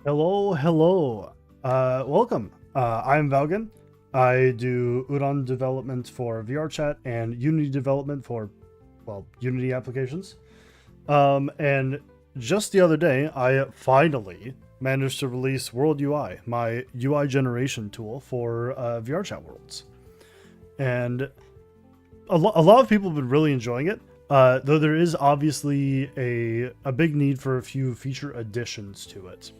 Hello, hello. Welcome. I'm Valgan. I do Udon development for VR chat and Unity development for, well, Unity applications. And just the other day, I finally managed to release WorldUI, my UI generation tool for VR chat worlds. And a lot of people have been really enjoying it. Though there is obviously a big need for a few feature additions to it.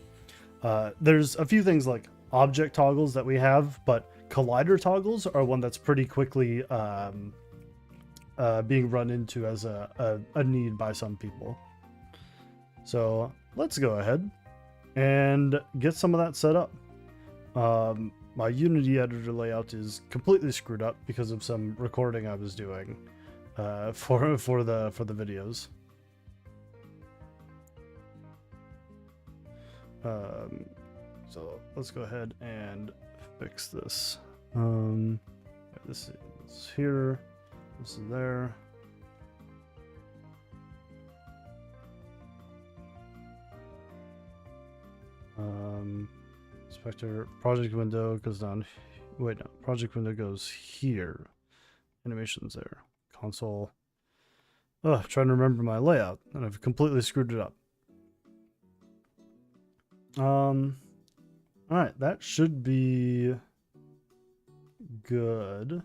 There's a few things like object toggles that we have, but collider toggles are one that's pretty quickly being run into as a need by some people. So let's go ahead and get some of that set up. My Unity editor layout is completely screwed up because of some recording I was doing for the videos. So let's go ahead and fix this. This is here, this is there. Inspector project window goes down. Wait, no, project window goes here. Animations there. Console. Oh, I'm trying to remember my layout, and I've completely screwed it up. Alright, that should be good.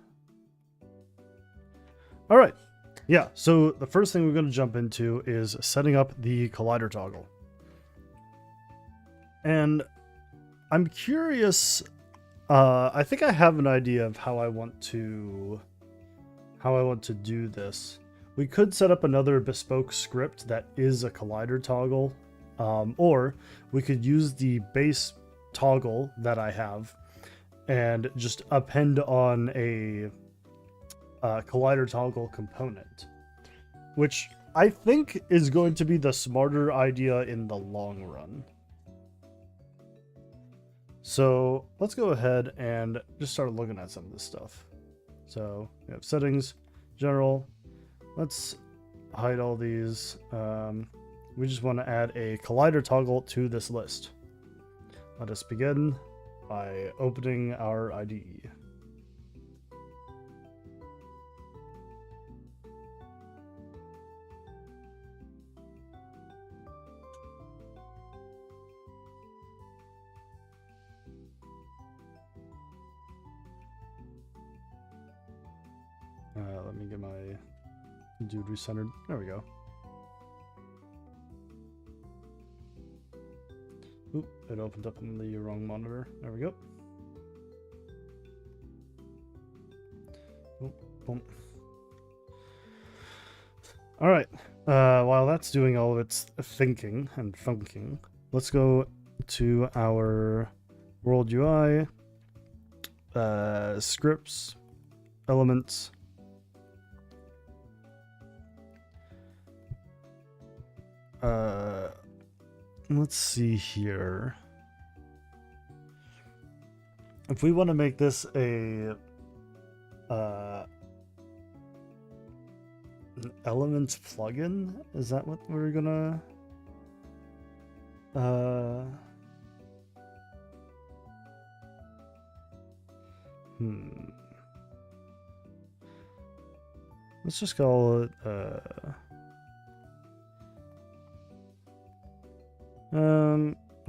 Alright, yeah, so the first thing we're going to jump into is setting up the collider toggle. And I'm curious, I think I have an idea of how I want to do this. We could set up another bespoke script that is a collider toggle, or we could use the base toggle that I have and just append on a collider toggle component, which I think is going to be the smarter idea in the long run. So let's go ahead and just start looking at some of this stuff. So we have settings, general. Let's hide all these. We just want to add a collider toggle to this list. Let us begin by opening our IDE. Let me get my dude recentered. There we go. Oop, it opened up in the wrong monitor. There we go. Oop, boom. All right. While that's doing all of its thinking and funking, let's go to our WorldUI, scripts, elements. Let's see here. If we want to make this a an elements plugin, is that what we're gonna let's just call it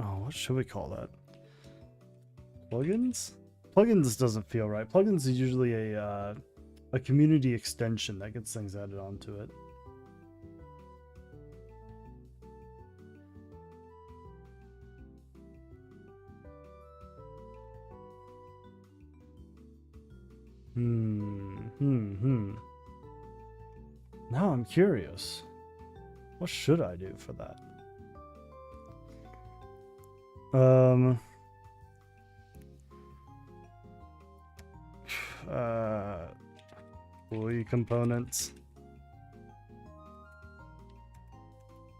oh, what should we call that? Plugins? Plugins doesn't feel right. Plugins is usually a community extension that gets things added onto it. Now I'm curious. What should I do for that? GUI components.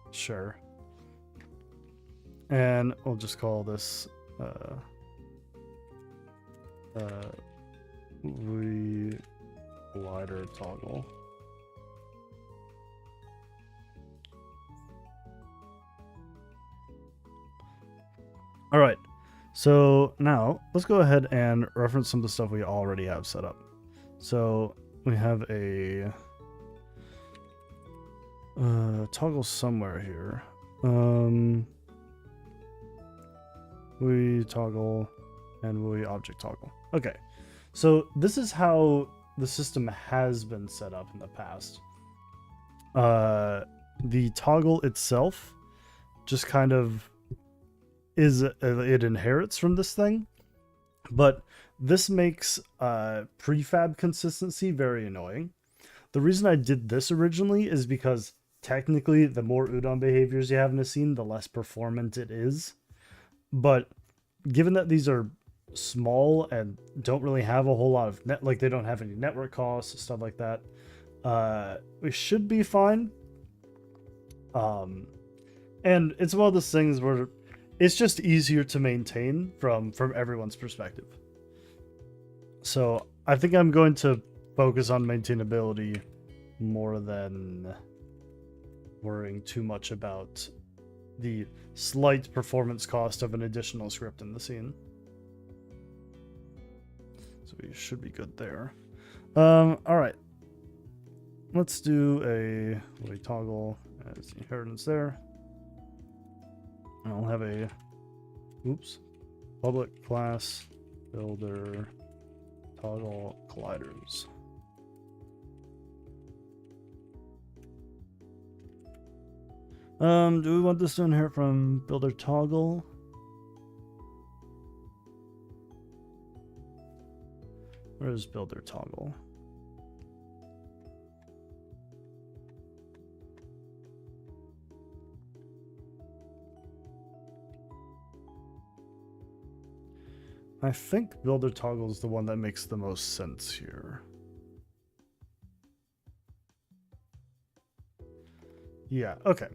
Sure. And we'll just call this GUI collider toggle. All right. So now let's go ahead and reference some of the stuff we already have set up. So we have a toggle somewhere here. We toggle and we object toggle. Okay. So this is how the system has been set up in the past. The toggle itself just kind of it inherits from this thing, but this makes prefab consistency very annoying. The reason I did this originally is because technically the more udon behaviors you have in a scene, the less performant it is. But given that these are small and don't really have a whole lot of they don't have any network costs, stuff like that, we should be fine. And it's one of those things where it's just easier to maintain from everyone's perspective. So I think I'm going to focus on maintainability more than worrying too much about the slight performance cost of an additional script in the scene. So we should be good there. All right. Let's do a toggle as inheritance there. And I'll have a public class builder toggle colliders. Do we want this to inherit from builder toggle? Where is builder toggle? I think builder toggle is the one that makes the most sense here. Yeah, okay.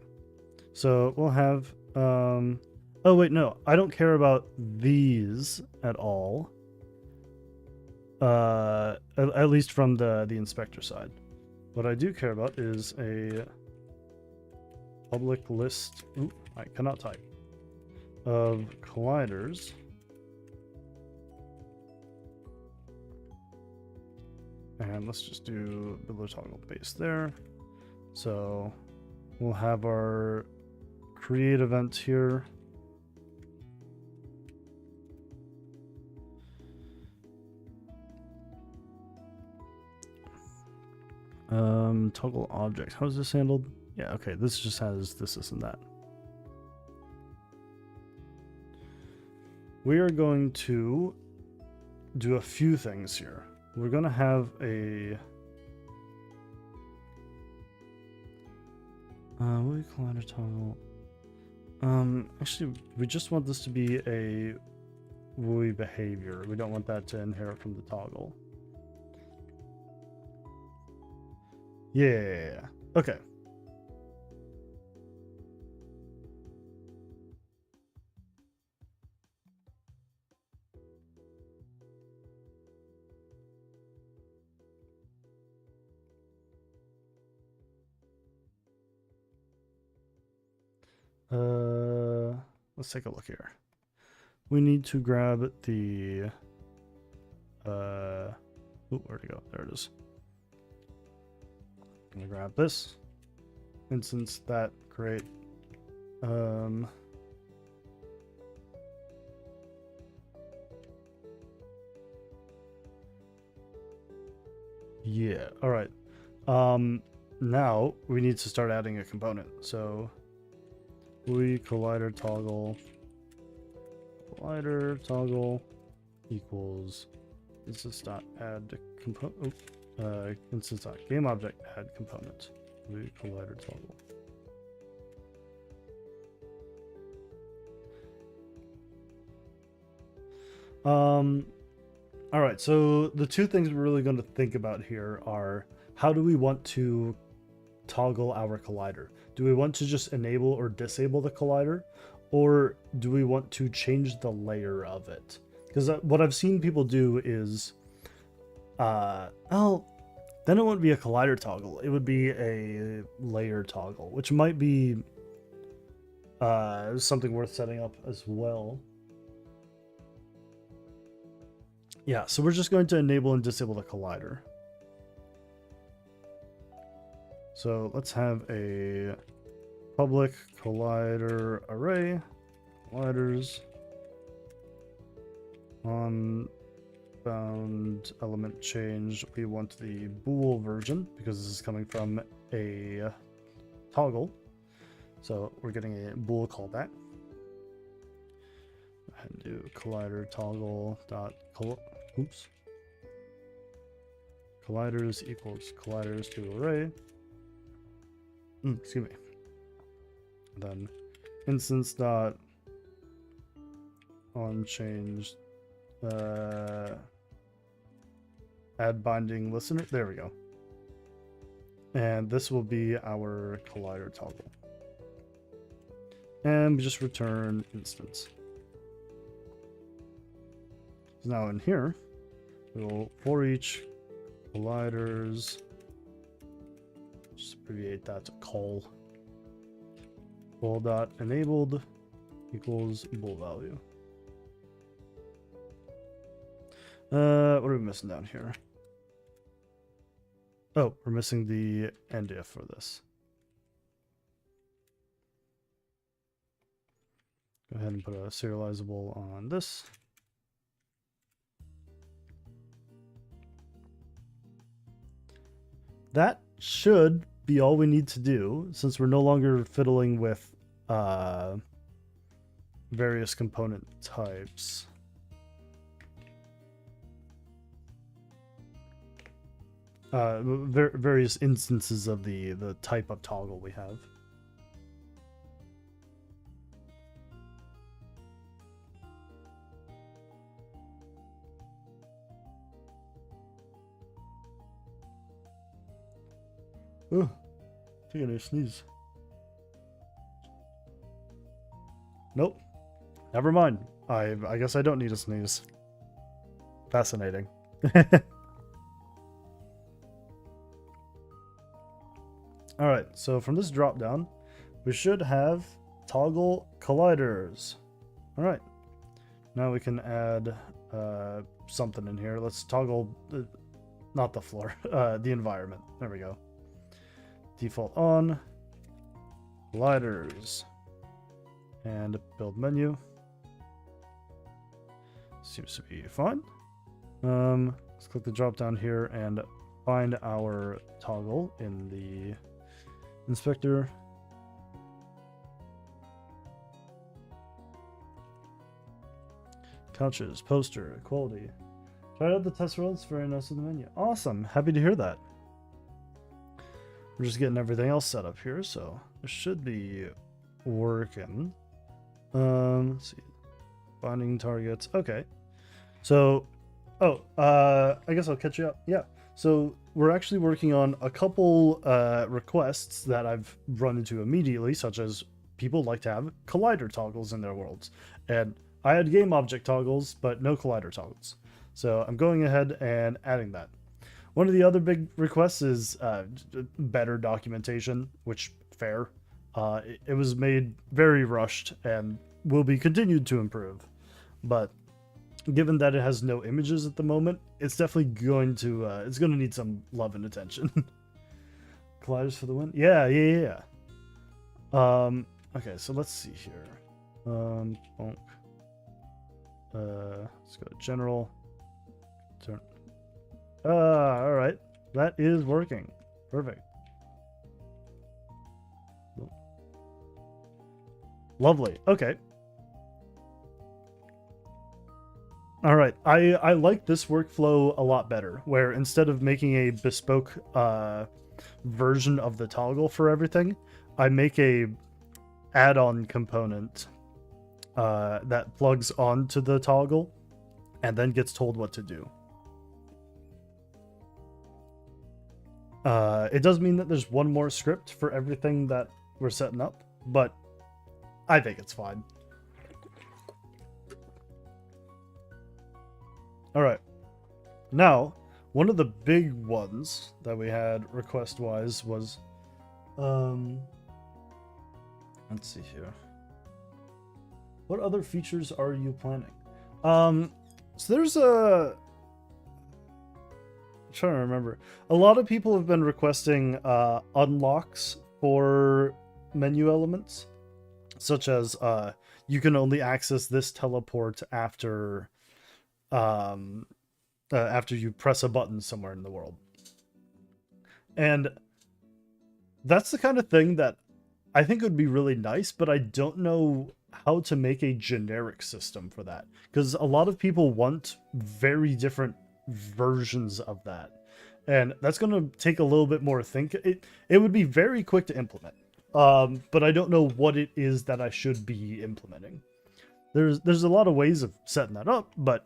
So we'll have, oh wait, no, I don't care about these at all. At least from the inspector side. What I do care about is a public list, I cannot type, of colliders. And let's just do builder toggle base there. So we'll have our create event here. Toggle object. How is this handled? Yeah, okay. This just has this and that. We are going to do a few things here. We're going to have a WorldUI collider toggle. Actually, we just want this to be a WorldUI behavior. We don't want that to inherit from the toggle. Yeah. Okay. Let's take a look here. We need to grab the where'd it go? There it is. I'm gonna grab this instance that create yeah, all right. Now we need to start adding a component. So we collider toggle equals instance dot add component instance dot game object add component. We collider toggle. All right, so the two things we're really going to think about here are how do we want to toggle our collider? Do we want to just enable or disable the collider, or do we want to change the layer of it? Because what I've seen people do is, well, then it wouldn't be a collider toggle. It would be a layer toggle, which might be something worth setting up as well. Yeah, so we're just going to enable and disable the collider. So let's have a public collider array, colliders on bound element change. We want the bool version because this is coming from a toggle. So we're getting a bool callback. Go ahead and do collider toggle dot colliders equals colliders to array. Excuse me. Then instance dot on change add binding listener. There we go. And this will be our collider toggle. And we just return instance. So now in here, we'll for each colliders, just abbreviate that to call. Bool dot enabled equals bool value. What are we missing down here? Oh, we're missing the end if for this. Go ahead and put a serializable on this. That should be all we need to do, since we're no longer fiddling with various component types. Various instances of the type of toggle we have. Oh, I think I need to sneeze. Nope. Never mind. I guess I don't need to sneeze. Fascinating. Alright, so from this drop down, we should have toggle colliders. Alright. Now we can add something in here. Let's toggle, not the floor, the environment. There we go. Default on, colliders, and build menu. Seems to be fine. Let's click the drop down here and find our toggle in the inspector. Couches, poster, quality. Tried out the test runs, very nice in the menu. Awesome, happy to hear that. We're just getting everything else set up here, so it should be working. Let's see. Binding targets. Okay. So, I guess I'll catch you up. Yeah. So we're actually working on a couple requests that I've run into immediately, such as people like to have collider toggles in their worlds. And I had game object toggles, but no collider toggles. So I'm going ahead and adding that. One of the other big requests is better documentation, which fair. It was made very rushed and will be continued to improve. But given that it has no images at the moment, it's definitely going to it's going to need some love and attention. Colliders for the win. Yeah. Okay, so let's see here. Bonk. Let's go to general. Turn. All right, that is working. Perfect. Lovely. Okay. All right. I like this workflow a lot better, where instead of making a bespoke version of the toggle for everything, I make a add-on component that plugs onto the toggle and then gets told what to do. It does mean that there's one more script for everything that we're setting up, but I think it's fine. All right. Now, one of the big ones that we had request-wise was, let's see here. What other features are you planning? So there's trying to remember. A lot of people have been requesting unlocks for menu elements, such as you can only access this teleport after you press a button somewhere in the world. And that's the kind of thing that I think would be really nice, but I don't know how to make a generic system for that, because a lot of people want very different versions of that, and that's going to take a little bit more it would be very quick to implement, but I don't know what it is that I should be implementing. There's a lot of ways of setting that up, but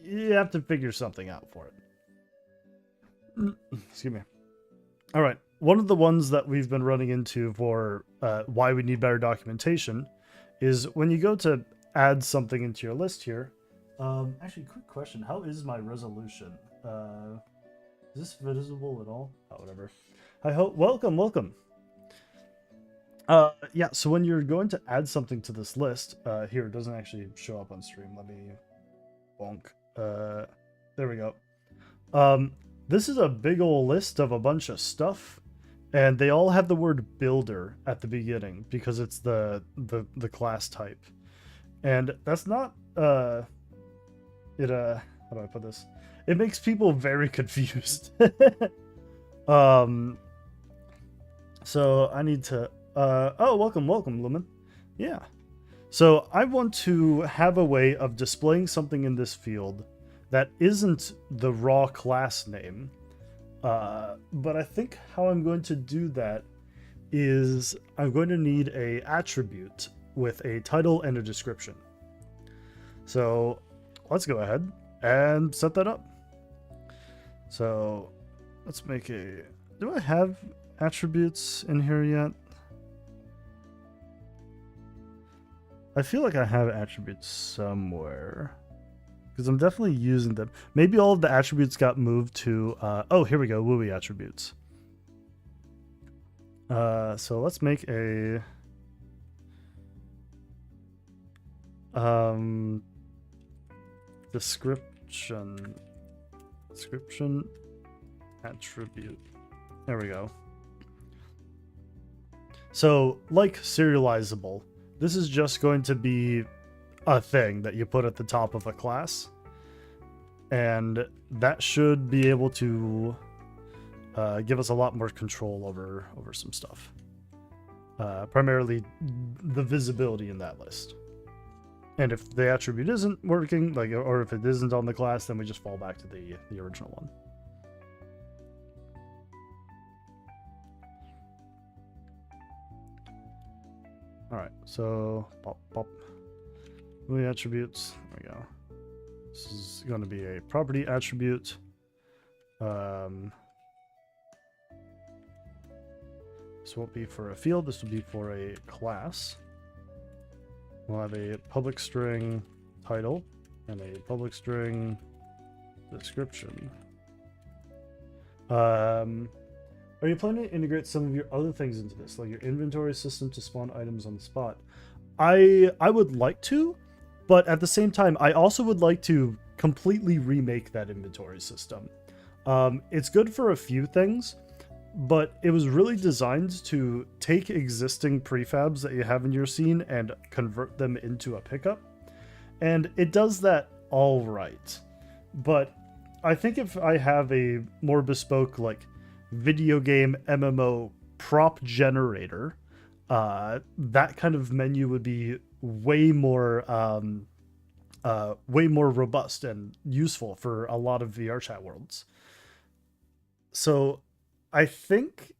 you have to figure something out for it. Excuse me. All right, one of the ones that we've been running into for why we need better documentation is when you go to add something into your list here. Actually, quick question. How is my resolution? Is this visible at all? Oh, whatever. I hope. Welcome. Yeah, so when you're going to add something to this list, here, it doesn't actually show up on stream. Let me bonk. There we go. This is a big old list of a bunch of stuff, and they all have the word builder at the beginning because it's the class type. And that's not how do I put this? It makes people very confused. So I need to oh, welcome, Lumen. Yeah. So I want to have a way of displaying something in this field that isn't the raw class name. But I think how I'm going to do that is I'm going to need a attribute with a title and a description. So let's go ahead and set that up. So let's make a... Do I have attributes in here yet? I feel like I have attributes somewhere, because I'm definitely using them. Maybe all of the attributes got moved to... oh, here we go, WorldUI attributes. So let's make a... description attribute. There we go. So, like serializable, this is just going to be a thing that you put at the top of a class, and that should be able to give us a lot more control over some stuff. Primarily the visibility in that list. And if the attribute isn't working, or if it isn't on the class, then we just fall back to the original one. All right, so pop. WorldUI attributes. There we go. This is going to be a property attribute. This won't be for a field. This will be for a class. We'll have a public string title and a public string description. Are you planning to integrate some of your other things into this, like your inventory system to spawn items on the spot? I would like to, but at the same time, I also would like to completely remake that inventory system. It's good for a few things, but it was really designed to take existing prefabs that you have in your scene and convert them into a pickup. And it does that all right. But I think if I have a more bespoke, like, video game MMO prop generator, that kind of menu would be way more robust and useful for a lot of VR chat worlds. So I think,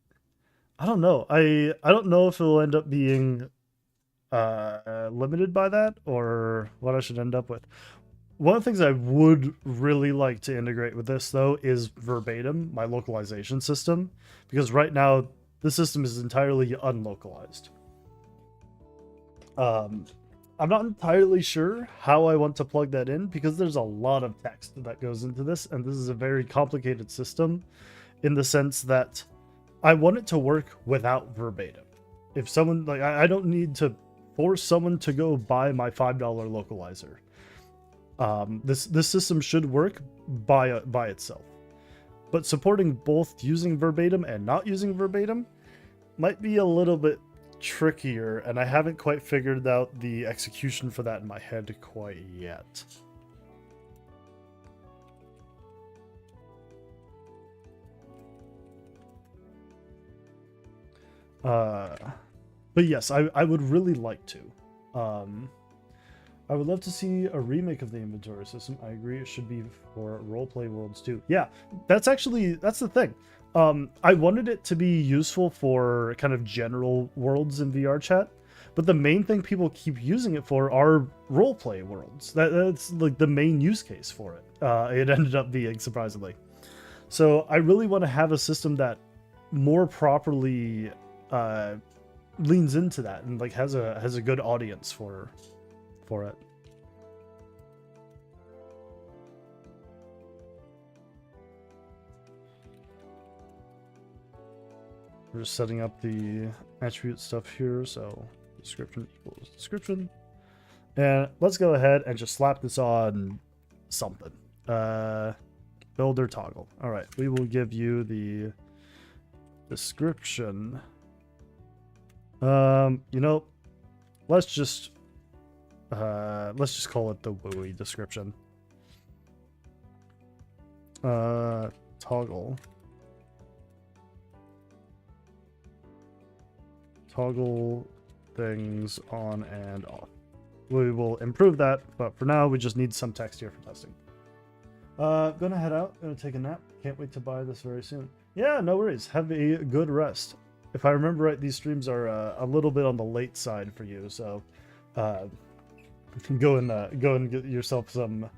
I don't know. I don't know if it'll end up being limited by that or what I should end up with. One of the things I would really like to integrate with this, though, is Verbatim, my localization system, because right now the system is entirely unlocalized. I'm not entirely sure how I want to plug that in, because there's a lot of text that goes into this, and this is a very complicated system in the sense that I want it to work without Verbatim. If someone, like, I don't need to force someone to go buy my $5 localizer. This system should work by itself. but supporting both using verbatim and not using verbatim might be a little bit trickier, and I haven't quite figured out the execution for that in my head quite yet. But yes, I would really like to. I would love to see a remake of the inventory system. I agree it should be for roleplay worlds too. Yeah, that's the thing. I wanted it to be useful for kind of general worlds in VR chat, but the main thing people keep using it for are roleplay worlds. That's like the main use case for it. It ended up being, surprisingly. So I really want to have a system that more properly leans into that and like has a good audience for it. We're just setting up the attribute stuff here, so description equals description. And let's go ahead and just slap this on something. Builder toggle. All right, we will give you the description. You know, let's just call it the WorldUI description. Toggle things on and off. We will improve that, but for now we just need some text here for testing. Gonna head out, gonna take a nap. Can't wait to buy this very soon. Yeah, no worries. Have a good rest. If I remember right, these streams are a little bit on the late side for you, so go and get yourself some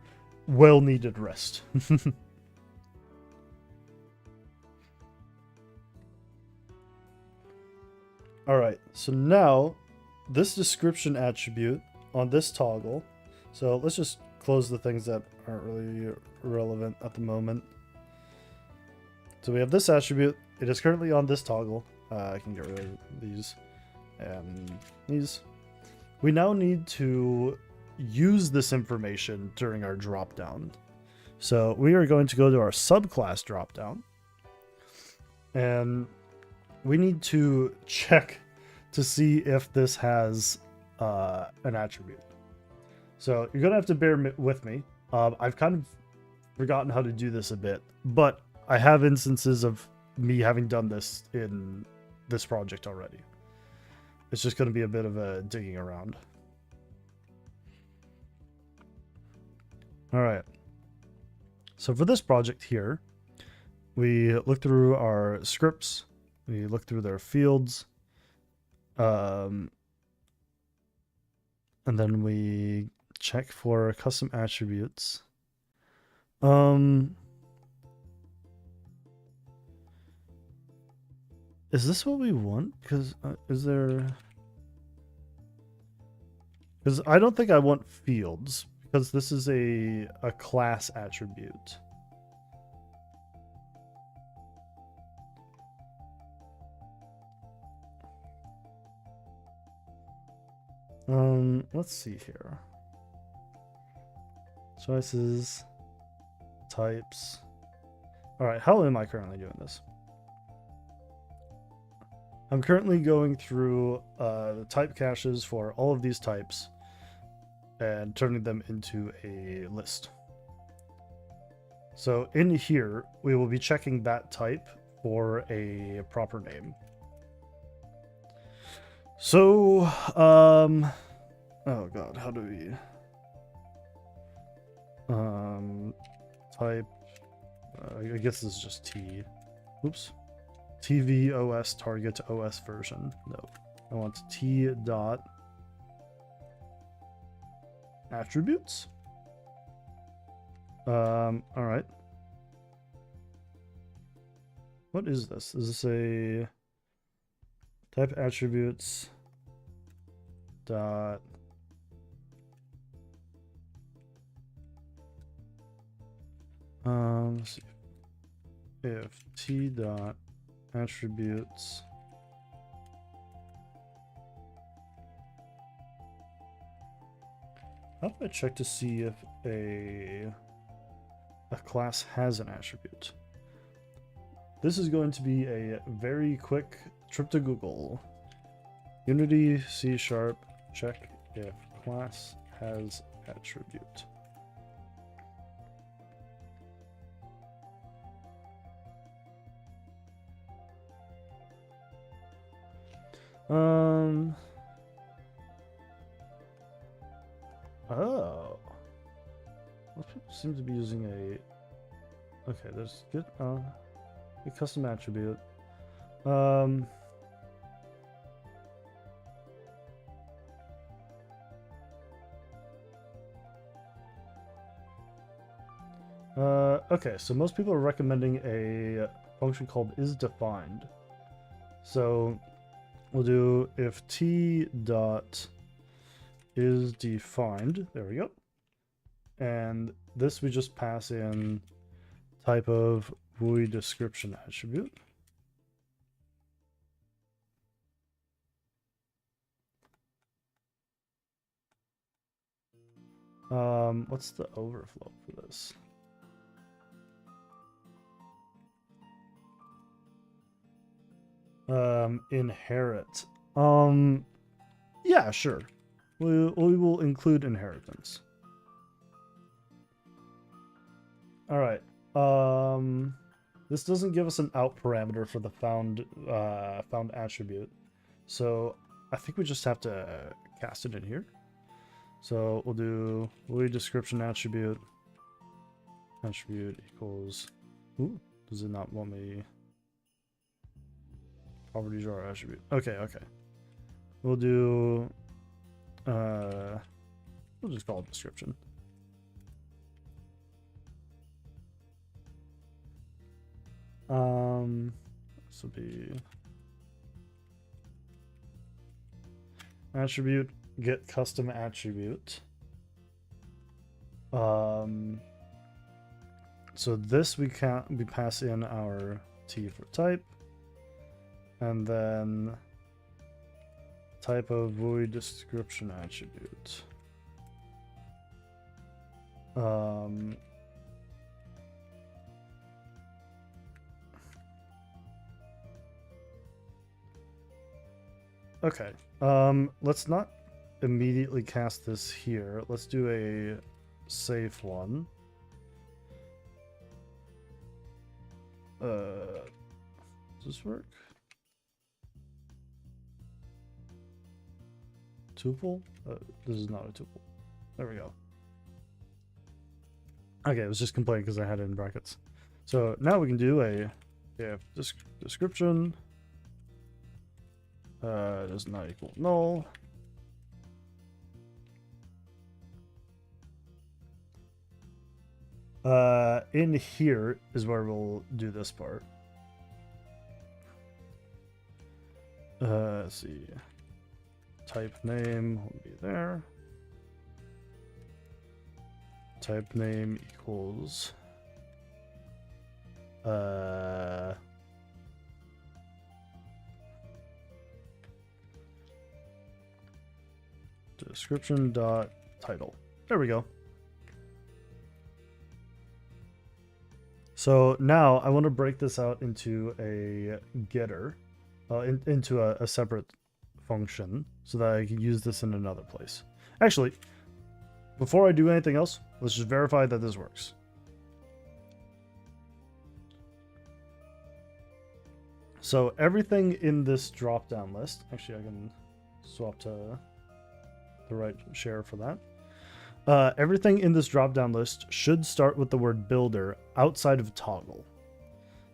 well-needed rest. All right, so now this description attribute on this toggle. So let's just close the things that aren't really relevant at the moment. So we have this attribute. It is currently on this toggle. I can get rid of these and these. We now need to use this information during our dropdown. So we are going to go to our subclass dropdown, and we need to check to see if this has an attribute. So you're gonna have to bear with me. I've kind of forgotten how to do this a bit, but I have instances of me having done this in this project already. It's just going to be a bit of a digging around. All right. So for this project here, we look through our scripts, we look through their fields, and then we check for custom attributes. Is this what we want? Because is there... Because I don't think I want fields, because this is a class attribute. Let's see here. Choices, types. All right, how am I currently doing this? I'm currently going through the type caches for all of these types and turning them into a list. So in here, we will be checking that type for a proper name. So, oh god, how do we... type, I guess this is just T. Oops. TV OS target OS version. No, I want T dot attributes. All right. What is this? Is this a type attributes dot let's see if T dot attributes how do I check to see if a class has an attribute? this is going to be a very quick trip to Google. Unity C# check if class has attribute. Oh. Most people seem to be using a... Okay, there's good, a custom attribute. Okay, so most people are recommending a function called isDefined. So we'll do if t dot is defined. There we go. And this we just pass in type of WorldUI description attribute. What's the overflow for this? Inherit. Yeah, sure. We will include inheritance. All right. This doesn't give us an out parameter for the found attribute, so I think we just have to cast it in here. So we'll do WorldUI description attribute equals. Ooh, does it not want me? Property jar attribute. Okay. We'll do. We'll just call it description. This will be attribute get custom attribute. So this we pass in our T for type, and then type of WorldUI description attribute. Okay. Let's not immediately cast this here. Let's do a safe one. Does this work? Tuple? This is not a tuple. There we go. Okay, it was just complaining because I had it in brackets. So now we can do a description does not equal null. In here is where we'll do this part. Let's see. Type name will be there. Type name equals description dot title. There we go. So now I want to break this out into a getter, into a separate function, so that I can use this in another place. Actually, before I do anything else, let's just verify that this works. So everything in this drop-down list, actually I can swap to the right share for that. Everything in this drop-down list should start with the word builder outside of toggle.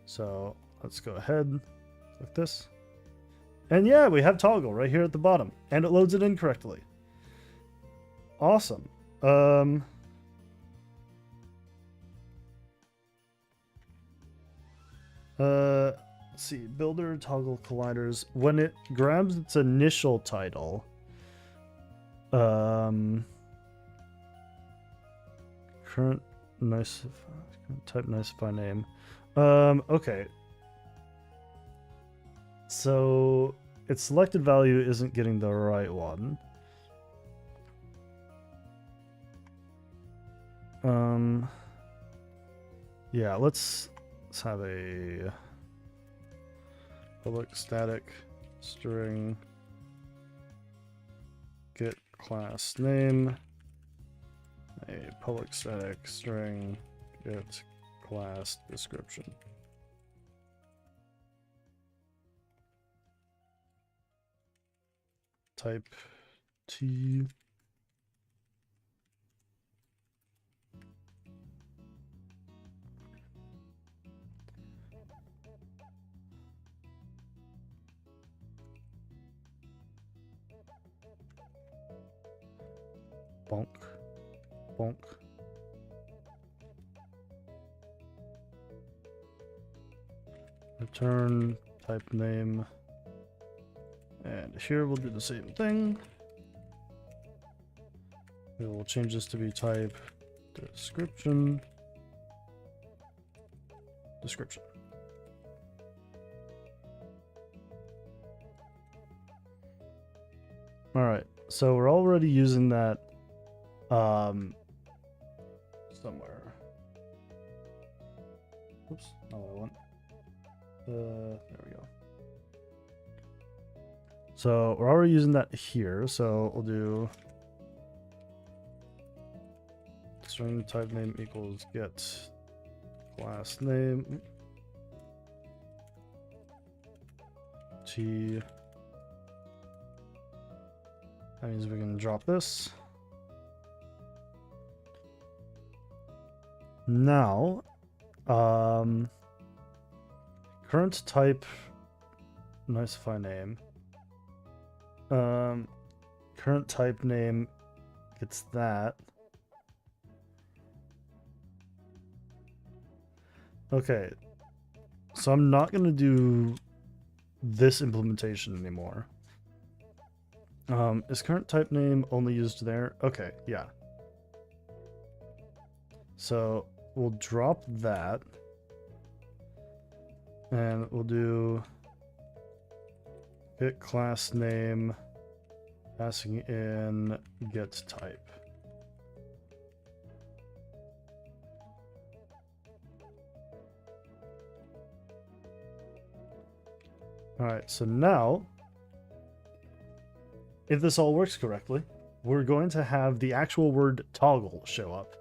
So let's go ahead like this. And yeah, we have toggle right here at the bottom, and it loads it in correctly. Awesome. Let's see, builder toggle colliders. When it grabs its initial title, current type nicify name. Okay. So its selected value isn't getting the right one. Yeah, let's have a public static string get class name, a public static string get class description. Type T. Bonk. Bonk. Return type name. And here we'll do the same thing. We will change this to be type description. Description. All right, so we're already using that somewhere. Oops, not what I want. There we go. So we're already using that here, so we'll do string type name equals get class name T. That means we can drop this. Now, current type nicify name. Current type name gets that. Okay, so I'm not going to do this implementation anymore. Is current type name only used there? Okay, yeah. So we'll drop that. And we'll do get class name, passing in get type. All right, so now, if this all works correctly, we're going to have the actual word toggle show up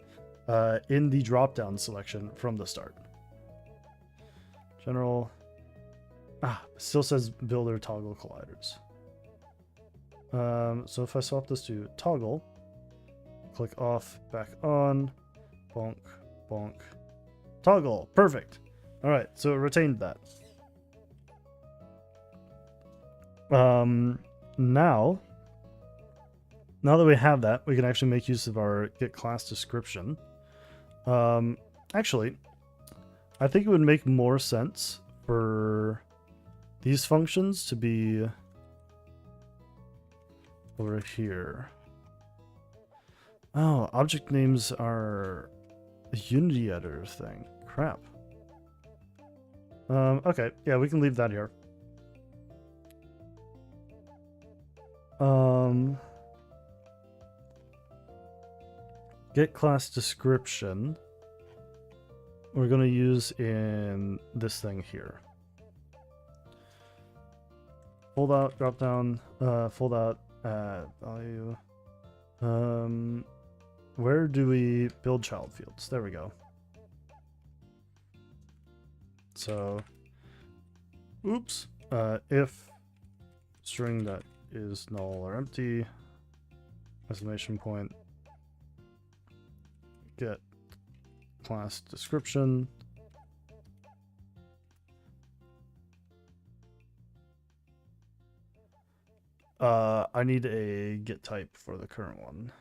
in the drop-down selection from the start. General, still says builder toggle colliders. So if I swap this to toggle, click off, back on, bonk, bonk, toggle, perfect. All right, so it retained that. Now that we have that, we can actually make use of our get class description. Actually, I think it would make more sense for these functions to be over here. Oh, object names are a Unity editor thing. Crap. Okay, yeah, we can leave that here. Get class description we're going to use in this thing here. Fold out, drop down, fold out, value. Where do we build child fields? There we go. So, oops, if string that is null or empty, exclamation point, get class description. I need a get type for the current one.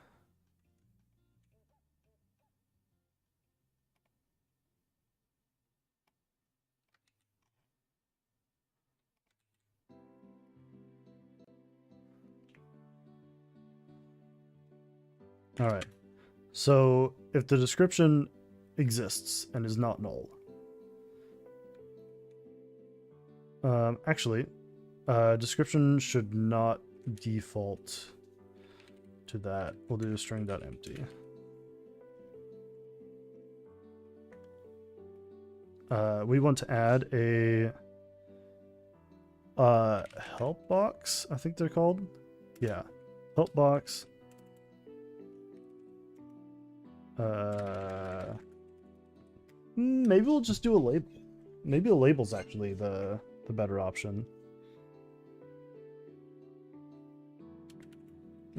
All right. So if the description exists and is not null, actually, description should not default to that. We'll do string.empty. We want to add a help box, I think they're called. Yeah, help box. Maybe we'll just do a label. Maybe a label's actually the better option.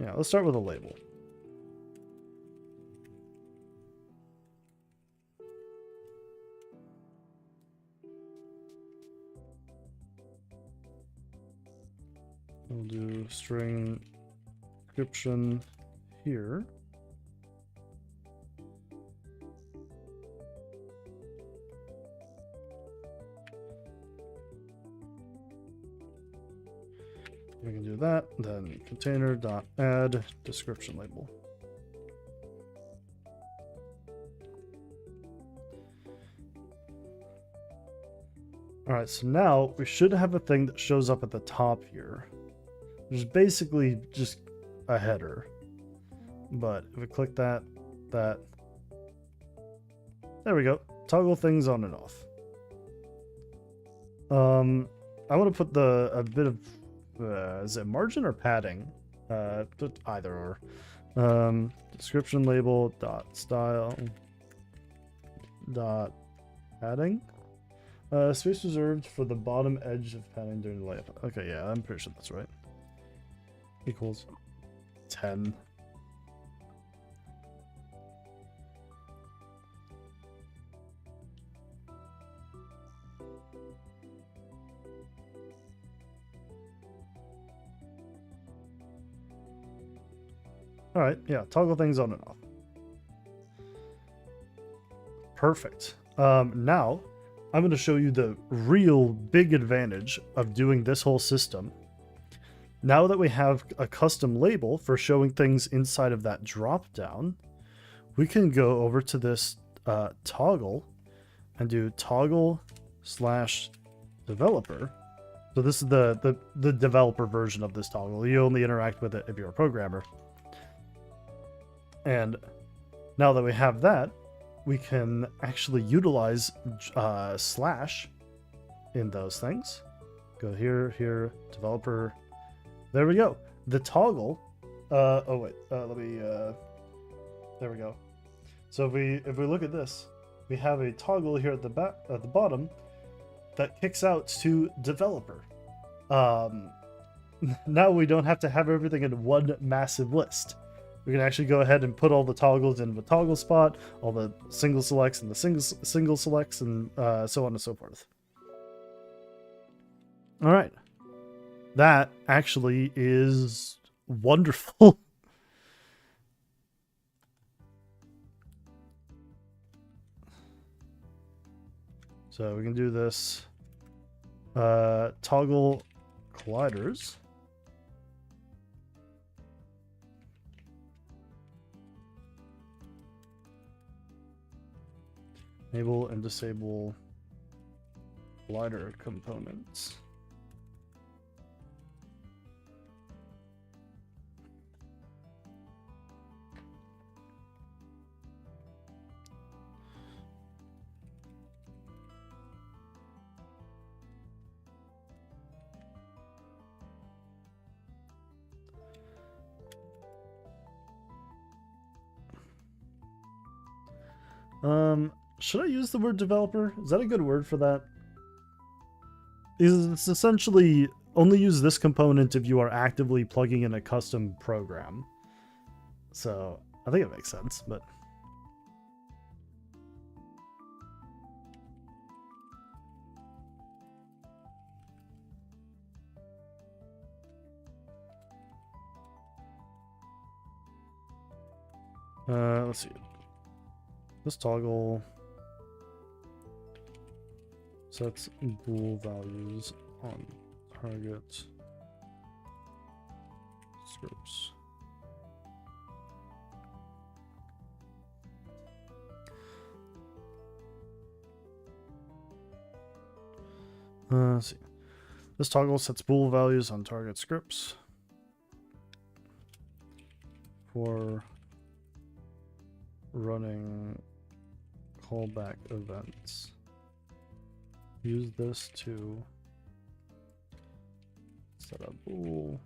Yeah, let's start with a label. We'll do string description here. We can do that, then container.add description label. All right, so now we should have a thing that shows up at the top here, which is basically just a header. But if we click that, there we go. Toggle things on and off. I want to put a bit of is it margin or padding? Either or. Description label dot style dot padding. Space reserved for the bottom edge of padding during the layup. Okay, yeah, I'm pretty sure that's right. Equals 10. All right, yeah, toggle things on and off. Perfect. Now, I'm going to show you the real big advantage of doing this whole system. Now that we have a custom label for showing things inside of that drop-down, we can go over to this toggle and do toggle/developer. So this is the developer version of this toggle. You only interact with it if you're a programmer. And now that we have that, we can actually utilize slash in those things. Go here, developer. There we go. The toggle. Oh wait. Let me. There we go. So if we look at this, we have a toggle here at the bottom that kicks out to developer. Now we don't have to have everything in one massive list. We can actually go ahead and put all the toggles in the toggle spot, all the single selects and the single selects, and so on and so forth. All right. That actually is wonderful. So we can do this. Toggle colliders. Enable and disable collider components. Should I use the word developer? Is that a good word for that? It's essentially only use this component if you are actively plugging in a custom program. So I think it makes sense, but let's see. This toggle sets bool values on target scripts. Let's see. This toggle sets bool values on target scripts for running callback events. Use this to set a bool,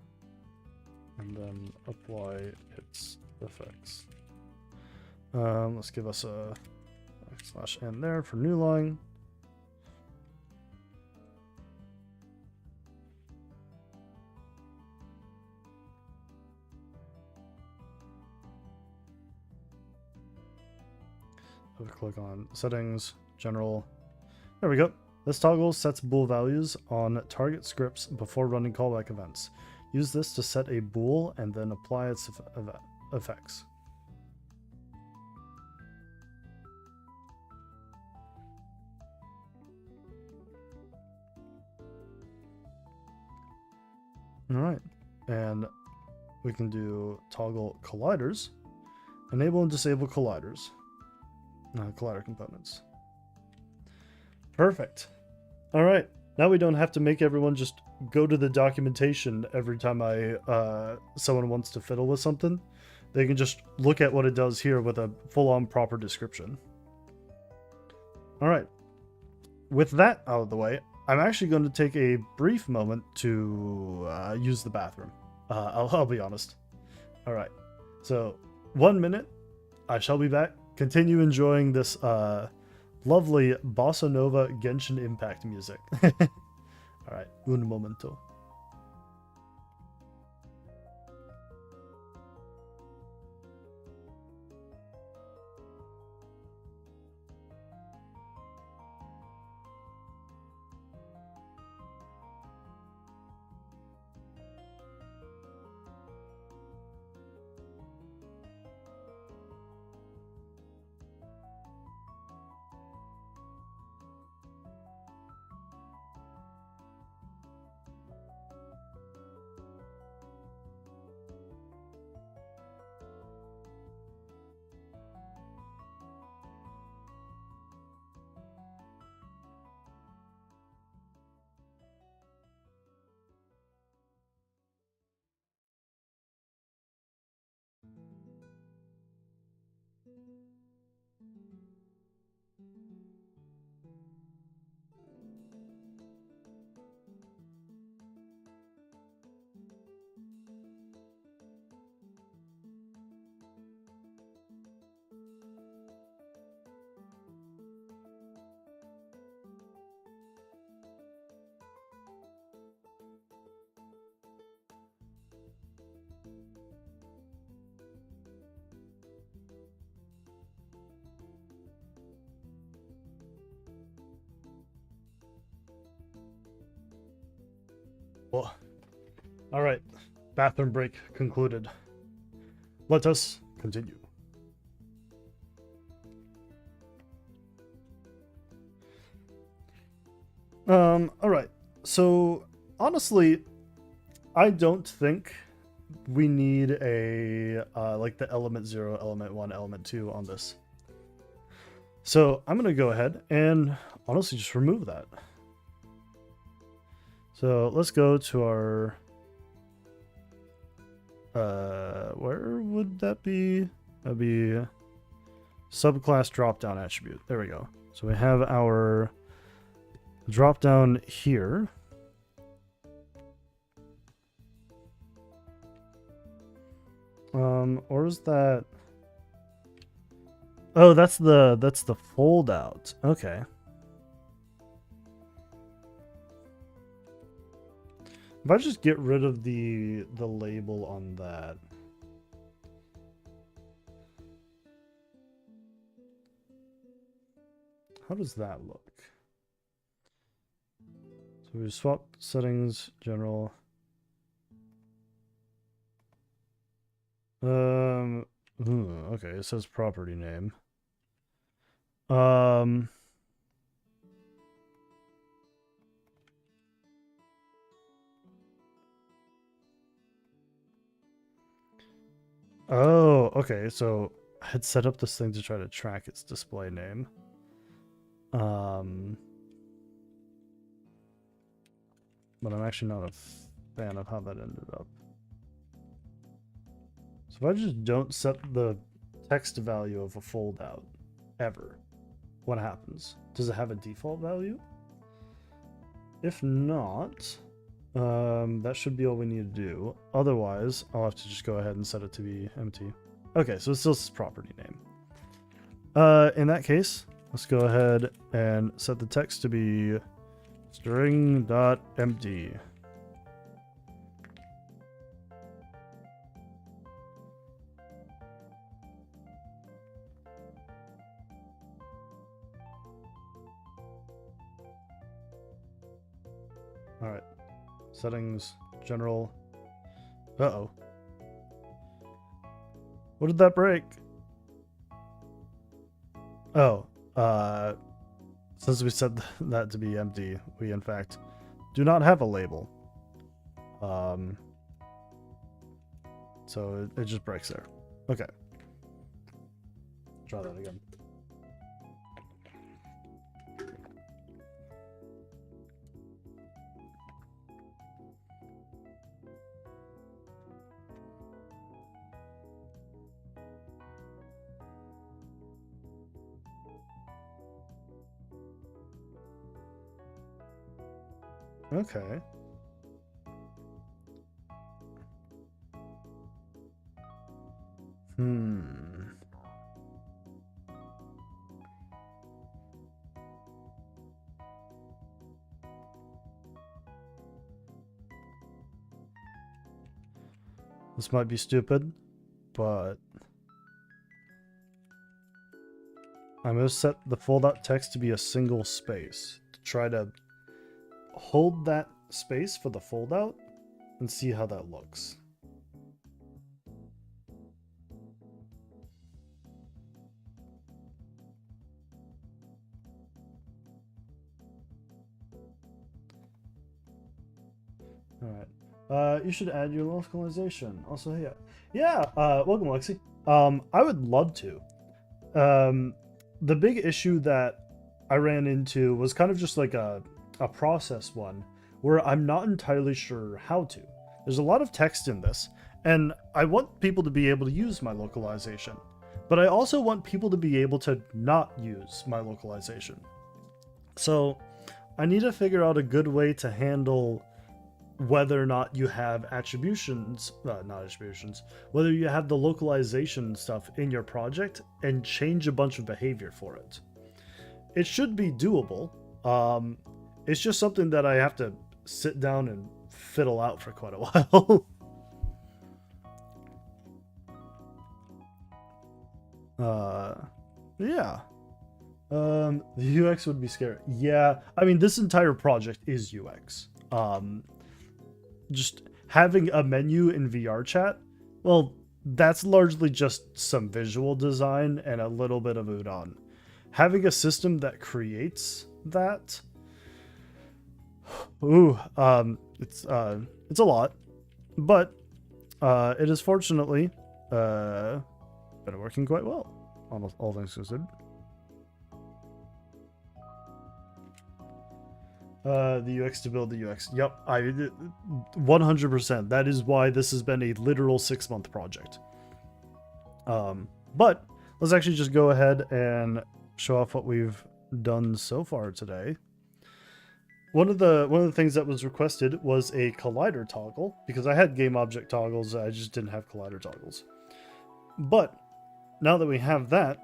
and then apply its effects. Let's give us a /n there for new line. Click on settings, general. There we go. This toggle sets bool values on target scripts before running callback events. Use this to set a bool and then apply its effects. All right, and we can do toggle colliders, enable and disable colliders, collider components. Perfect. All right, now we don't have to make everyone just go to the documentation every time someone wants to fiddle with something. They can just look at what it does here with a full-on proper description. All right, with that out of the way, I'm actually going to take a brief moment to use the bathroom. I'll be honest. All right, so 1 minute, I shall be back. Continue enjoying this lovely bossa nova Genshin Impact music. All right, un momento. Well, all right, bathroom break concluded. Let us continue. All right, so honestly, I don't think we need a like the element 0, element 1, element 2 on this. So I'm gonna go ahead and honestly just remove that. So let's go to our, where would that be? That'd be subclass dropdown attribute. There we go. So we have our dropdown here. Or is that? Oh, that's the fold out. Okay. If I just get rid of the label on that. How does that look? So we swap settings, general. Okay, it says property name. Oh, okay, so I had set up this thing to try to track its display name. But I'm actually not a fan of how that ended up. So if I just don't set the text value of a foldout ever, what happens? Does it have a default value? If not, That should be all we need to do. Otherwise, I'll have to just go ahead and set it to be empty. Okay, so it still says property name. In that case, let's go ahead and set the text to be string.empty. All right. Settings, general. Uh-oh. What did that break? Oh, since we set that to be empty, we in fact do not have a label. So it just breaks there. Okay. Try that again. Okay. This might be stupid, but I'm going to set the fold out text to be a single space to try to hold that space for the fold out and see how that looks. All right. You should add your localization. Also, yeah. Welcome, Lexi. I would love to. The big issue that I ran into was kind of just like a process one, where I'm not entirely sure how to. There's a lot of text in this, and I want people to be able to use my localization, but I also want people to be able to not use my localization. So I need to figure out a good way to handle whether or not you have attributions, not attributions, whether you have the localization stuff in your project and change a bunch of behavior for it. It should be doable. It's just something that I have to sit down and fiddle out for quite a while. Yeah. The UX would be scary. Yeah, I mean, this entire project is UX. Just having a menu in VR chat, well, that's largely just some visual design and a little bit of Udon. Having a system that creates that, it's a lot, but it is fortunately been working quite well, almost all things considered. The UX to build the UX. Yep, 100%. That is why this has been a literal 6-month project. But let's actually just go ahead and show off what we've done so far today. One of the things that was requested was a collider toggle, because I had game object toggles, I just didn't have collider toggles. But now that we have that,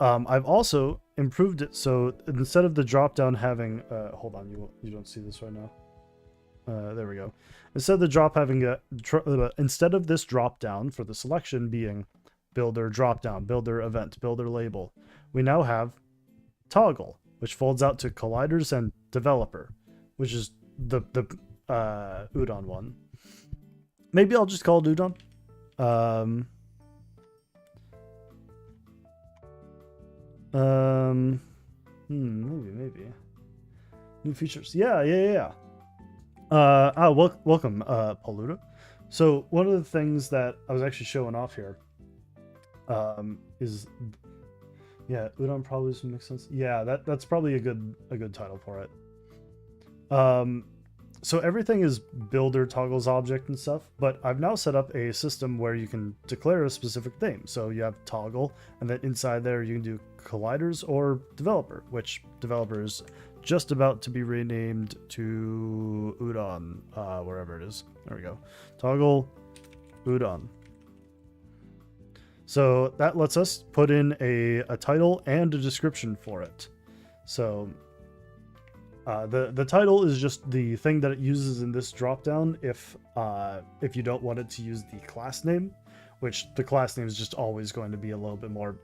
I've also improved it so instead of the drop down having hold on, you don't see this right now. There we go. Instead of the drop having instead of this drop down for the selection being builder drop down, builder event, builder label, we now have toggle, which folds out to colliders and developer, which is the Udon one. Maybe I'll just call it Udon. Maybe new features. Yeah. Welcome, Paluda. So one of the things that I was actually showing off here is, yeah, Udon probably doesn't make sense. Yeah, that's probably a good title for it. So everything is builder toggles object and stuff, but I've now set up a system where you can declare a specific name. So you have toggle, and then inside there you can do colliders or developer, which developer is just about to be renamed to udon, wherever it is. There we go. Toggle udon. So that lets us put in a title and a description for it. So the title is just the thing that it uses in this dropdown if you don't want it to use the class name, which the class name is just always going to be a little bit more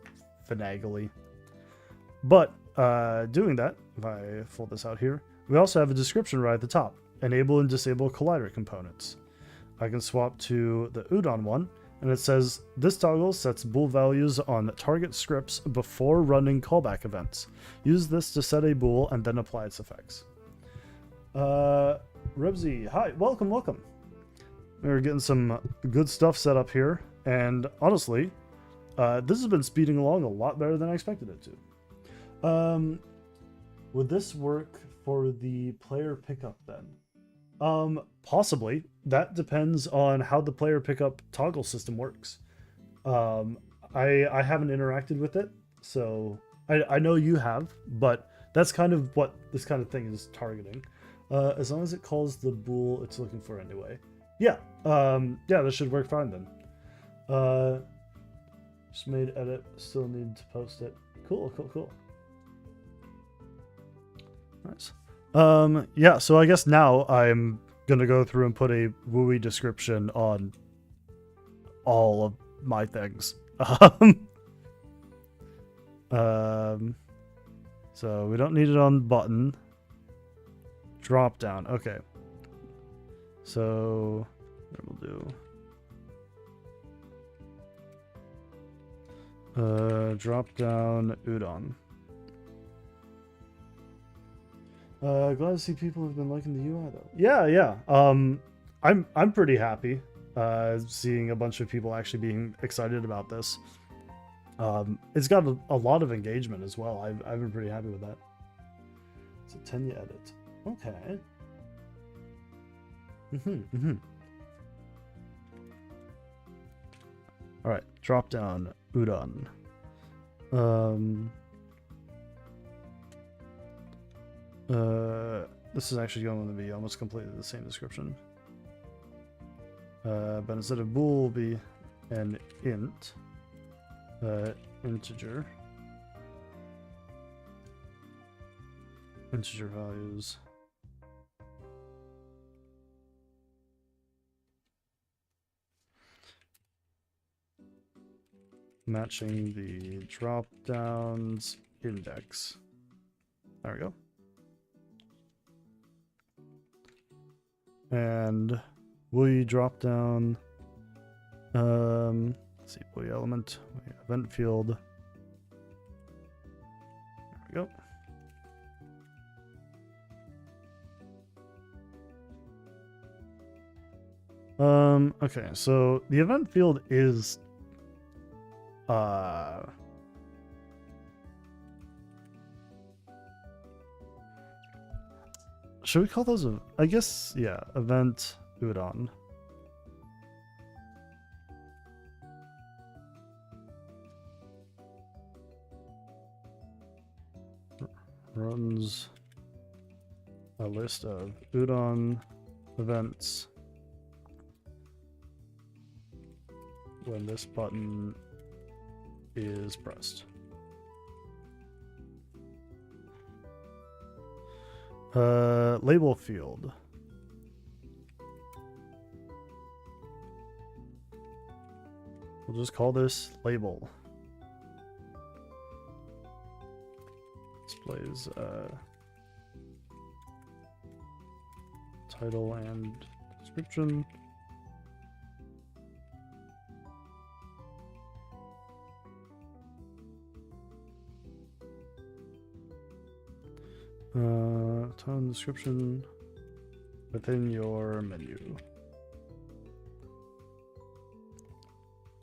finagly. But doing that, if I fold this out here, we also have a description right at the top. Enable and disable collider components. I can swap to the udon one, and it says, this toggle sets bool values on target scripts before running callback events. Use this to set a bool and then apply its effects. Rebsy, hi, welcome. We're getting some good stuff set up here, and honestly, this has been speeding along a lot better than I expected it to. Would this work for the player pickup then? Possibly. That depends on how the player pickup toggle system works. I haven't interacted with it, so I know you have, but that's kind of what this kind of thing is targeting. As long as it calls the bool it's looking for anyway. Yeah, this should work fine then. Just made edit, still need to post it. Cool. Nice. Yeah, so I guess now I'm gonna go through and put a WooI description on all of my things. So we don't need it on button. Drop down. Okay. So what we'll do. Drop down udon. Glad to see people have been liking the UI though. Yeah. I'm pretty happy seeing a bunch of people actually being excited about this. It's got a lot of engagement as well. I've been pretty happy with that. It's a 10 edit. Okay. All right, drop down udon. This is actually going to be almost completely the same description. But instead of bool will be an int, integer values. Matching the drop down's index. There we go. And WooI drop down. Let's see, WooI element, WooI event field. There we go. Okay, so the event field is should we call those I guess, yeah, event udon. Runs a list of udon events when this button is pressed. Label field. We'll just call this label. Displays title and description. Title and description within your menu.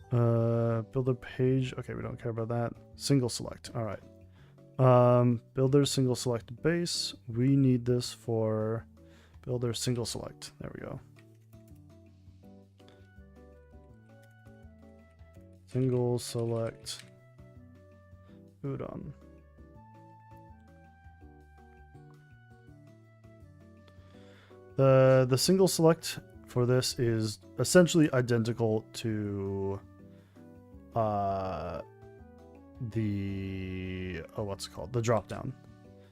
Builder page. Okay, we don't care about that. Single select. All right. Builder single select base. We need this for builder single select. There we go. Single select udon. The single select for this is essentially identical to the what's it called? The drop down.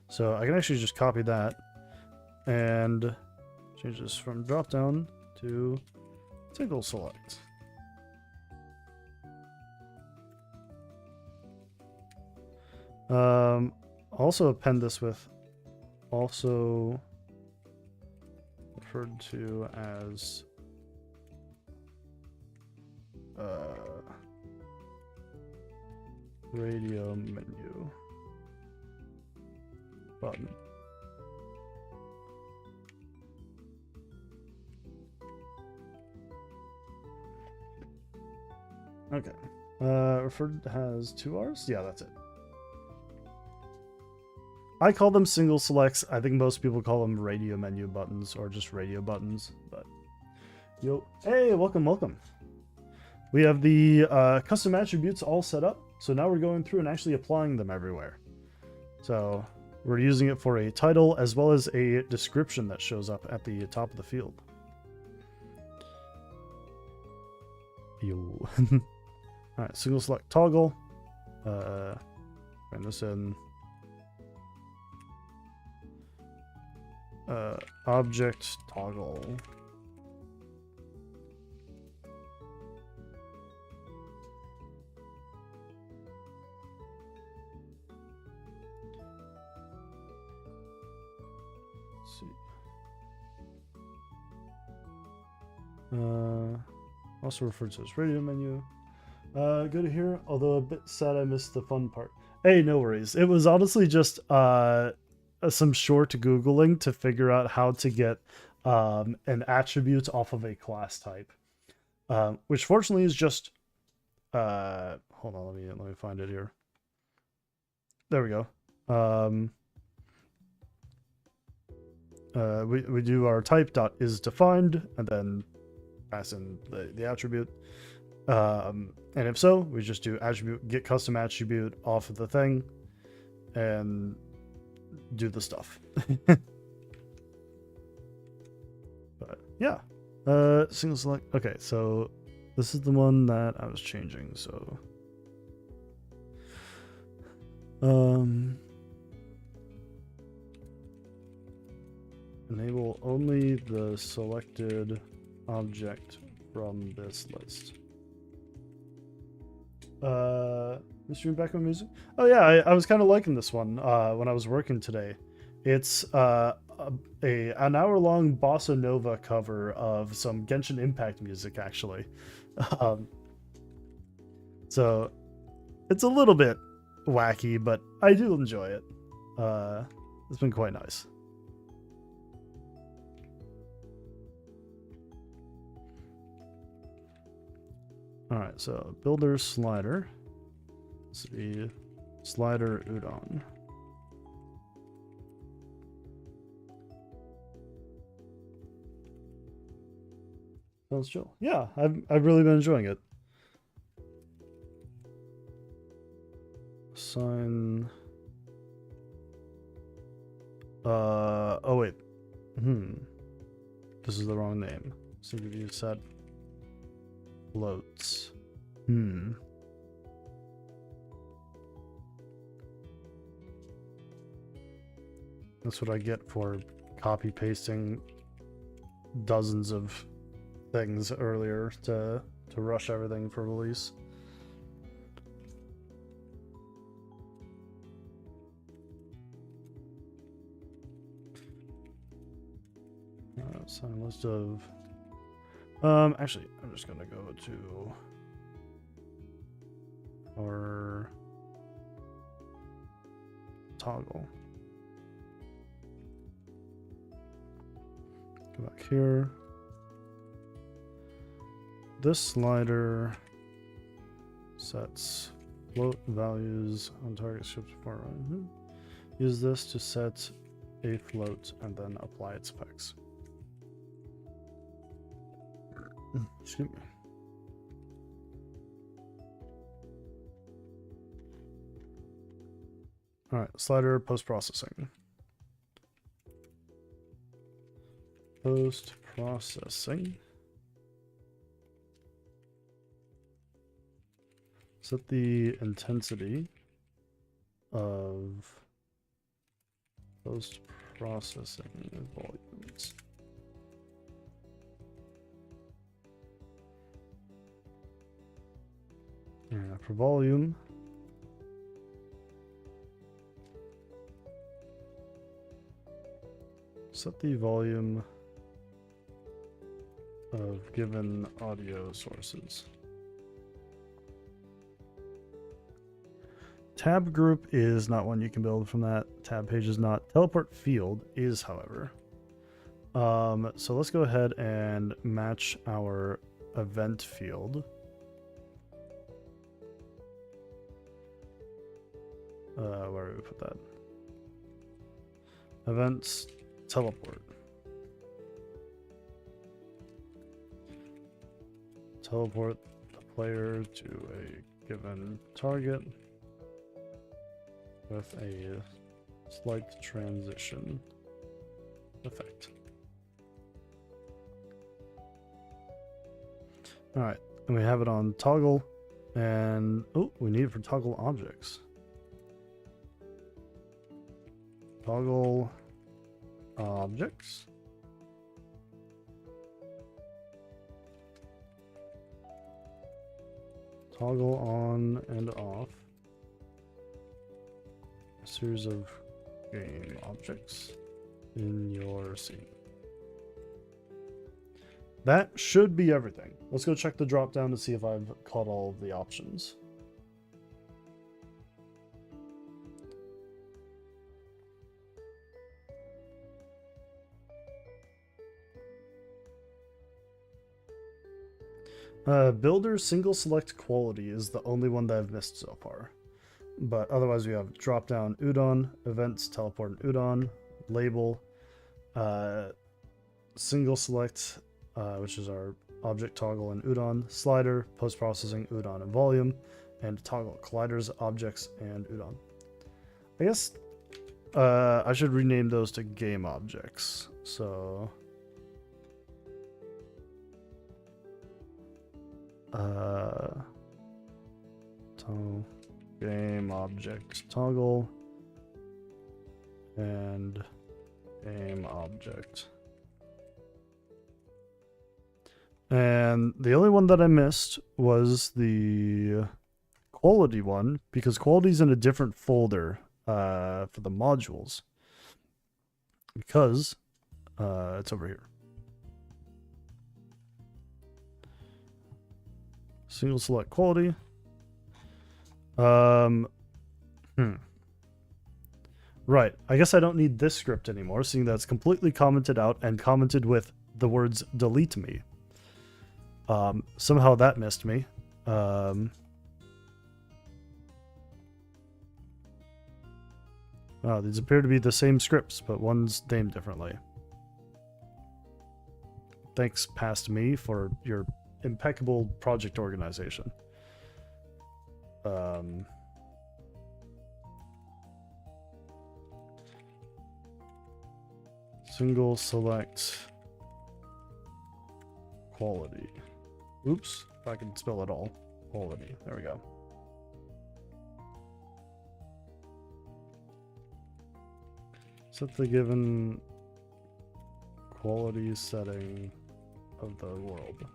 So I can actually just copy that and change this from drop down to single select. Also append this with also referred to as radio menu button. Okay. Referred has 2 R's? Yeah, that's it. I call them single selects. I think most people call them radio menu buttons or just radio buttons, but yo, hey, welcome, welcome. We have the custom attributes all set up. So now we're going through and actually applying them everywhere. So we're using it for a title as well as a description that shows up at the top of the field. Yo. All right, single select toggle. Bring this in. Object toggle. Let's see. Also referred to as radio menu. Good to hear, although a bit sad I missed the fun part. Hey, no worries. It was honestly just some short Googling to figure out how to get an attribute off of a class type. Which fortunately is just hold on, let me find it here. There we go. We do our type dot is defined and then pass in the attribute. And if so, we just do attribute get custom attribute off of the thing and do the stuff. But yeah, single select. Okay, so this is the one that I was changing. So enable only the selected object from this list. Mr. Background music. Oh yeah, I was kind of liking this one when I was working today. It's an hour-long bossa nova cover of some Genshin Impact music, actually. So it's a little bit wacky, but I do enjoy it. It's been quite nice. All right, so builder slider. Let's see, slider udon. Sounds chill. Yeah, I've really been enjoying it. Assign. Oh wait. This is the wrong name. CPU set. Floats. That's what I get for copy pasting dozens of things earlier to rush everything for release. Assign list of actually, I'm just gonna go to our toggle. Go back here. This slider sets float values on target script for use this to set a float and then apply its specs. Excuse me. All right, slider post-processing. post-processing. Set the intensity of post-processing volumes. For volume, set the volume of given audio sources. Tab group is not one you can build from that. Tab page is not. Teleport field is, however. So let's go ahead and match our event field. Where do we put that? Events, teleport. Teleport the player to a given target with a slight transition effect. All right, and we have it on toggle, and oh, we need it for toggle objects. Toggle objects. Toggle on and off a series of game objects in your scene. That should be everything. Let's go check the drop down to see if I've caught all of the options. Builder single select quality is the only one that I've missed so far. But otherwise we have drop down udon, events, teleport and udon, label, single select, which is our object toggle and udon, slider, post-processing, udon and volume, and toggle colliders, objects, and udon. I guess I should rename those to game objects. So game object toggle and game object. And the only one that I missed was the quality one, because quality is in a different folder for the modules, because it's over here. Single select quality. Right. I guess I don't need this script anymore, seeing that it's completely commented out and commented with the words delete me. Somehow that missed me. Wow, these appear to be the same scripts, but one's named differently. Thanks, past me, for your impeccable project organization. Single select quality. Oops, if I can spell it all. Quality. There we go. Set the given quality setting of the world.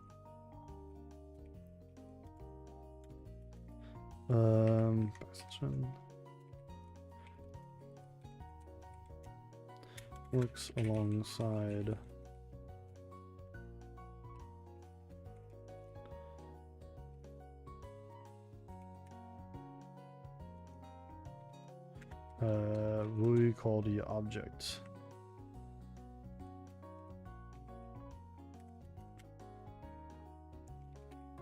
Works alongside WorldUI quality object.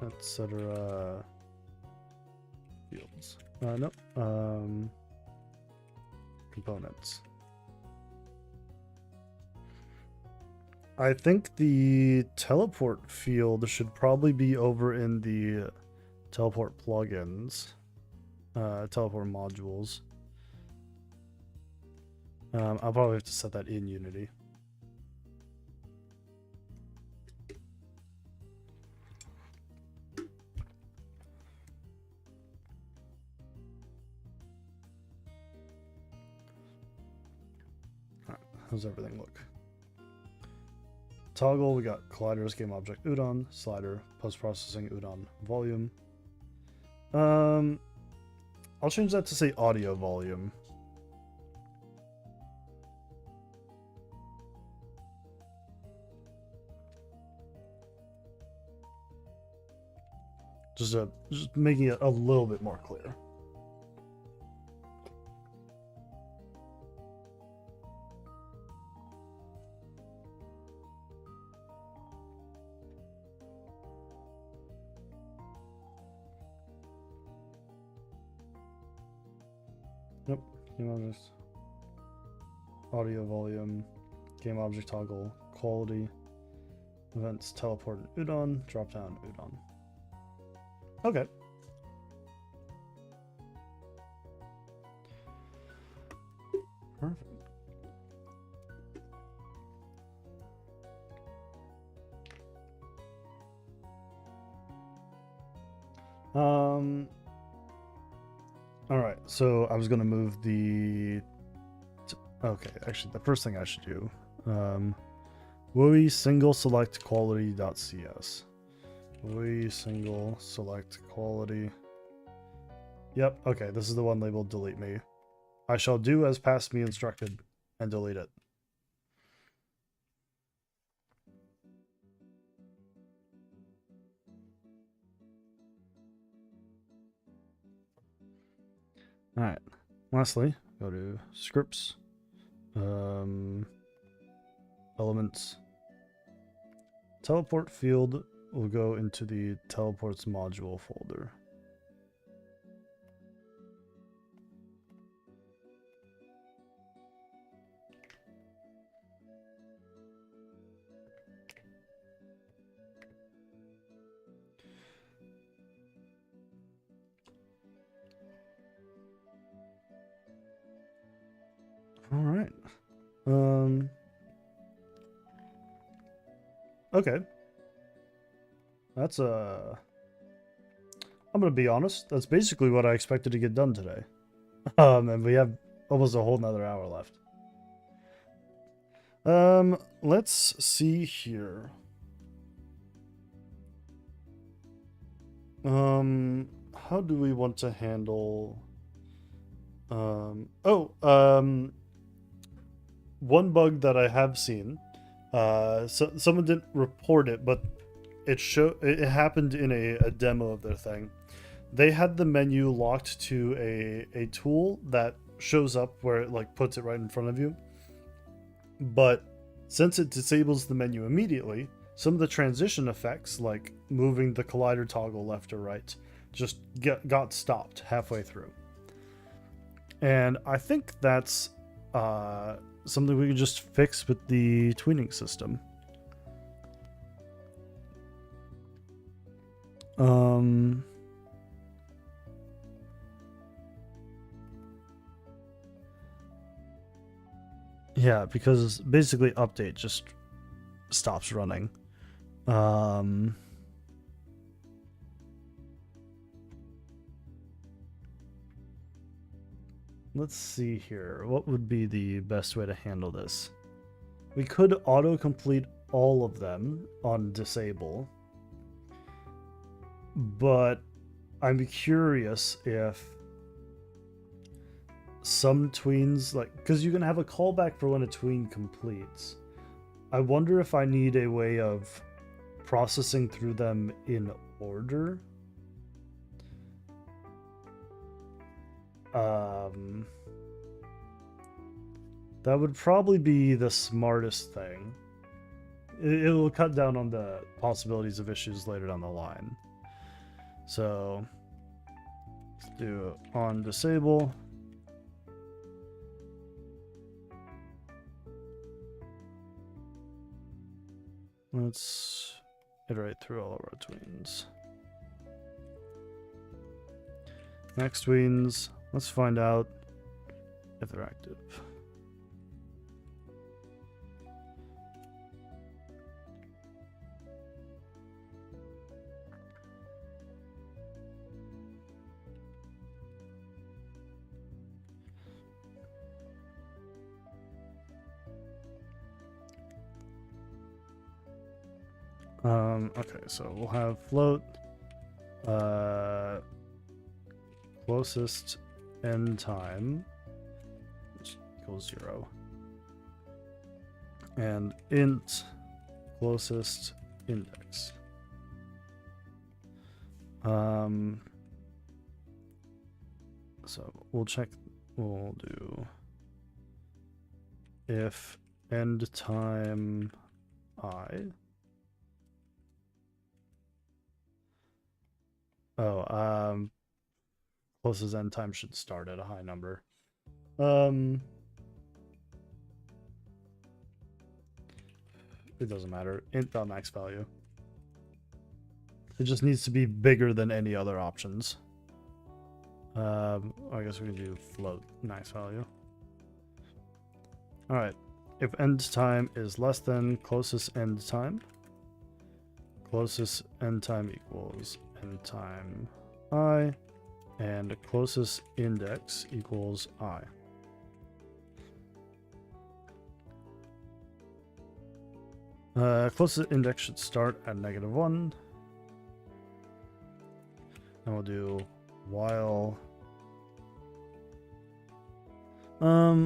Etc. Fields. Nope. Components. I think the teleport field should probably be over in the teleport plugins, teleport modules. I'll probably have to set that in Unity. How's everything look? Toggle, we got colliders, game object, udon, slider, post-processing, udon, volume. I'll change that to say audio volume. Just making it a little bit more clear. Yep, game object, audio volume, game object toggle, quality, events, teleport, and udon, drop down, udon. Okay. Perfect. All right, so I was going to move okay, actually the first thing I should do, WorldUI single select quality.cs. WorldUI single select quality. Yep, okay, this is the one labeled delete me. I shall do as past me instructed and delete it. All right, lastly, go to scripts, elements, teleport field will go into the teleports module folder. All right. Okay. That's I'm gonna be honest. That's basically what I expected to get done today. And we have almost a whole nother hour left. Let's see here. How do we want to handle? One bug that I have seen. So someone didn't report it, but it happened in a demo of their thing. They had the menu locked to a tool that shows up where it like puts it right in front of you. But since it disables the menu immediately, some of the transition effects, like moving the collider toggle left or right, just got stopped halfway through. And I think that's something we can just fix with the tweening system. Yeah, because basically update just stops running. Let's see here. What would be the best way to handle this? We could autocomplete all of them on disable, but I'm curious if some tweens, like, because you can have a callback for when a tween completes. I wonder if I need a way of processing through them in order. That would probably be the smartest thing. It will cut down on the possibilities of issues later down the line. So let's do on disable. Let's iterate through all of our tweens. Next tweens, let's find out if they're active. Okay, so we'll have float closest end time, which equals 0, and int closest index. So we'll do if end time I. Closest end time should start at a high number. It doesn't matter. Int.max value. It just needs to be bigger than any other options. I guess we can do float max value. All right. If end time is less than closest end time equals end time I, and closest index equals I. Closest index should start at -1. And we'll do while.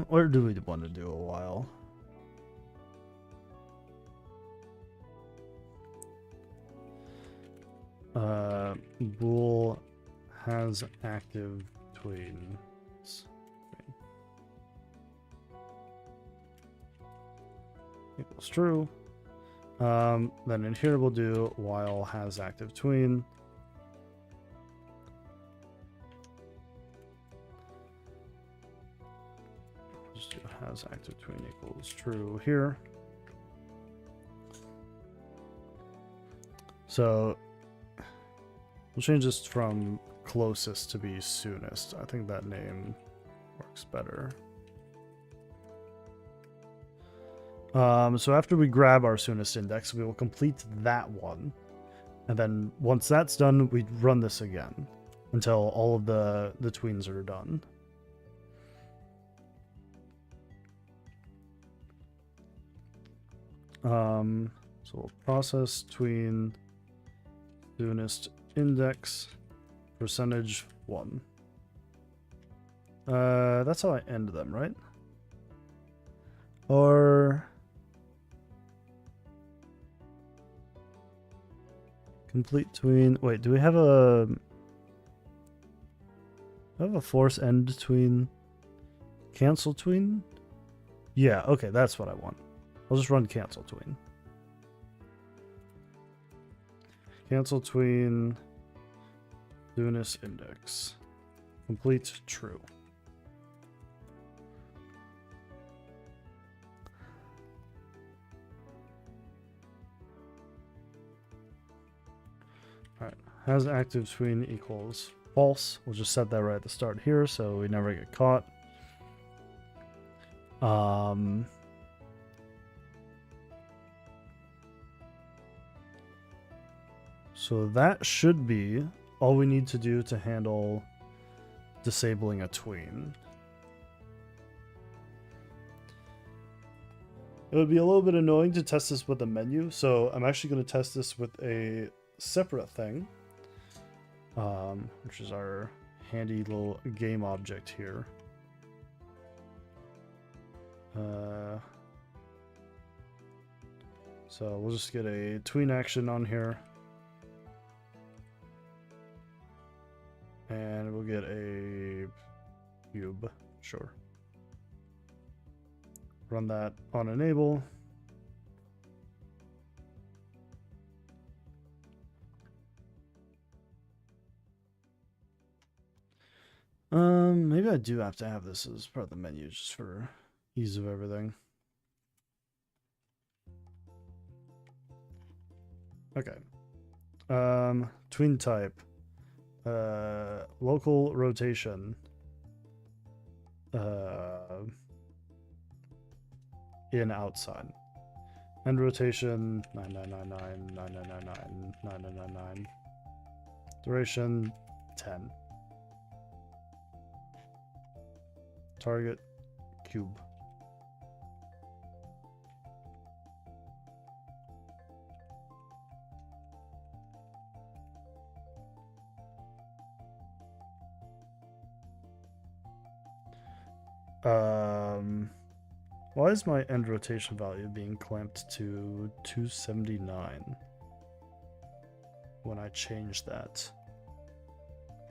Where do we want to do a while? Bool has active tweens. Equals true. Then in here we'll do while has active tween. Just do has active tween equals true here. So we'll change this from closest to be soonest. I think that name works better. So after we grab our soonest index, we will complete that one. And then once that's done, we run this again until all of the tweens are done. So we'll process tween soonest index %1. That's how I end them, right? Or complete tween. Wait, do we have a force end tween? Cancel tween? Yeah, okay, that's what I want. I'll just run cancel tween. Cancel tween soonest index. Complete true. Alright, has active tween equals false. We'll just set that right at the start here so we never get caught. So that should be all we need to do to handle disabling a tween. It would be a little bit annoying to test this with a menu, so I'm actually going to test this with a separate thing, which is our handy little game object here. So we'll just get a tween action on here. And we'll get a cube, sure. Run that on enable. Maybe I do have to have this as part of the menu just for ease of everything. Okay. Tween type. Local rotation. In outside. End rotation 9999 9999 9999. Duration 10. Target cube. Why is my end rotation value being clamped to 279 when I change that?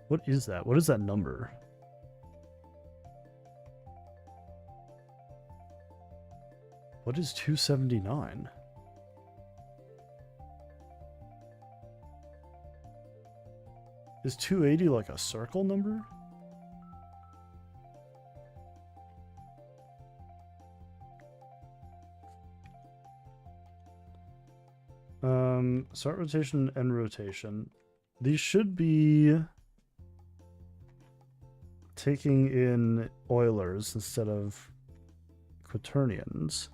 What is that? What is that number? What is 279? Is 280 like a circle number? Start rotation, end rotation. These should be taking in Eulers instead of quaternions.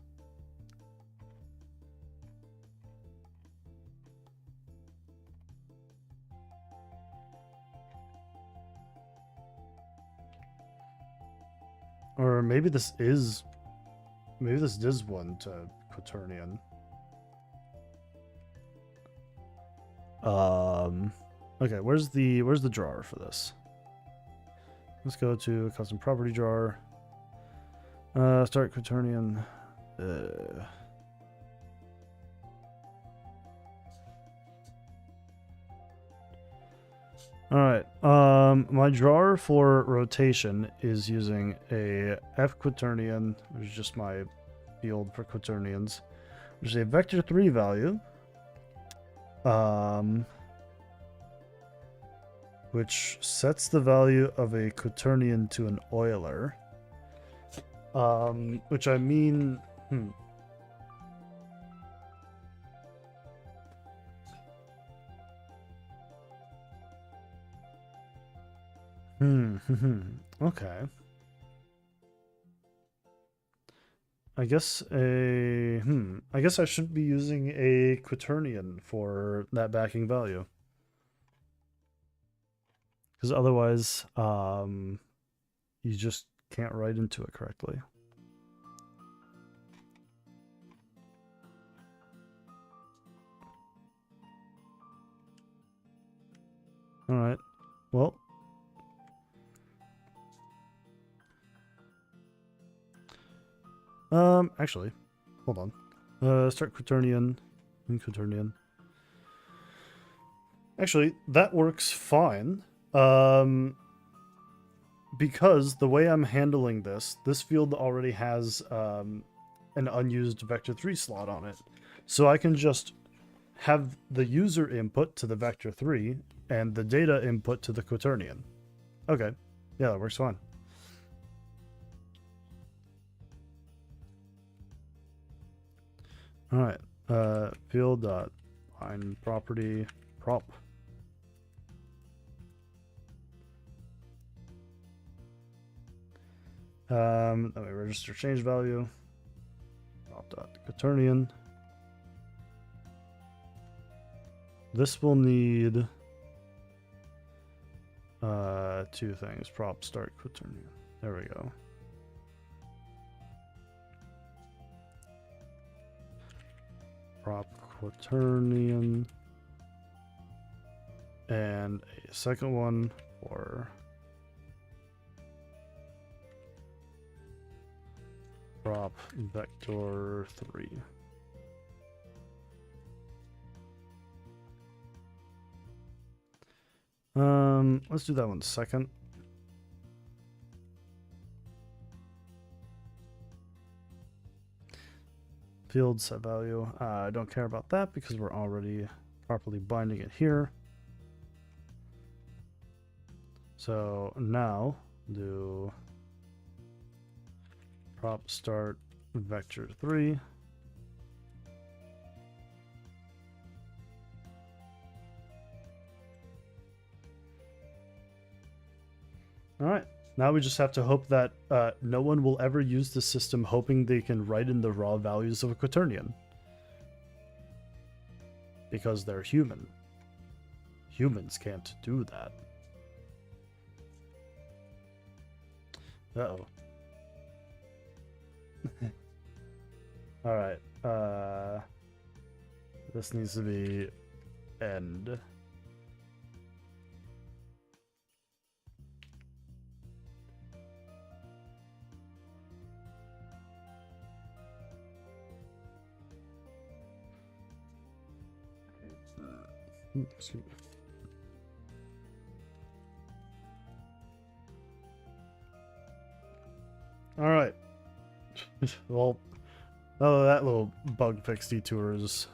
Or maybe this is one to quaternion. Okay, where's the drawer for this? Let's go to custom property drawer. Start quaternion. All right. My drawer for rotation is using a F quaternion, which is just my field for quaternions, which is a vector 3 value. Which sets the value of a quaternion to an Euler. Which I mean, okay. I guess I guess I should be using a quaternion for that backing value. Because otherwise, you just can't write into it correctly. All right. Well. Actually, hold on. Start quaternion and quaternion. Actually, that works fine. Because the way I'm handling this field already has an unused vector 3 slot on it. So I can just have the user input to the vector 3 and the data input to the quaternion. Okay. Yeah, that works fine. All right. Field dot line property prop. Let me register change value. Prop dot quaternion. This will need two things. Prop start quaternion. There we go. Prop quaternion. And a second one for prop vector 3. Let's do that one second. Field set value. I don't care about that because we're already properly binding it here. So now do prop start vector 3. All right. Now we just have to hope that no one will ever use the system hoping they can write in the raw values of a quaternion. Because they're human. Humans can't do that. Uh-oh. All right. This needs to be end. Excuse me. All right. Well, that little bug fix detour is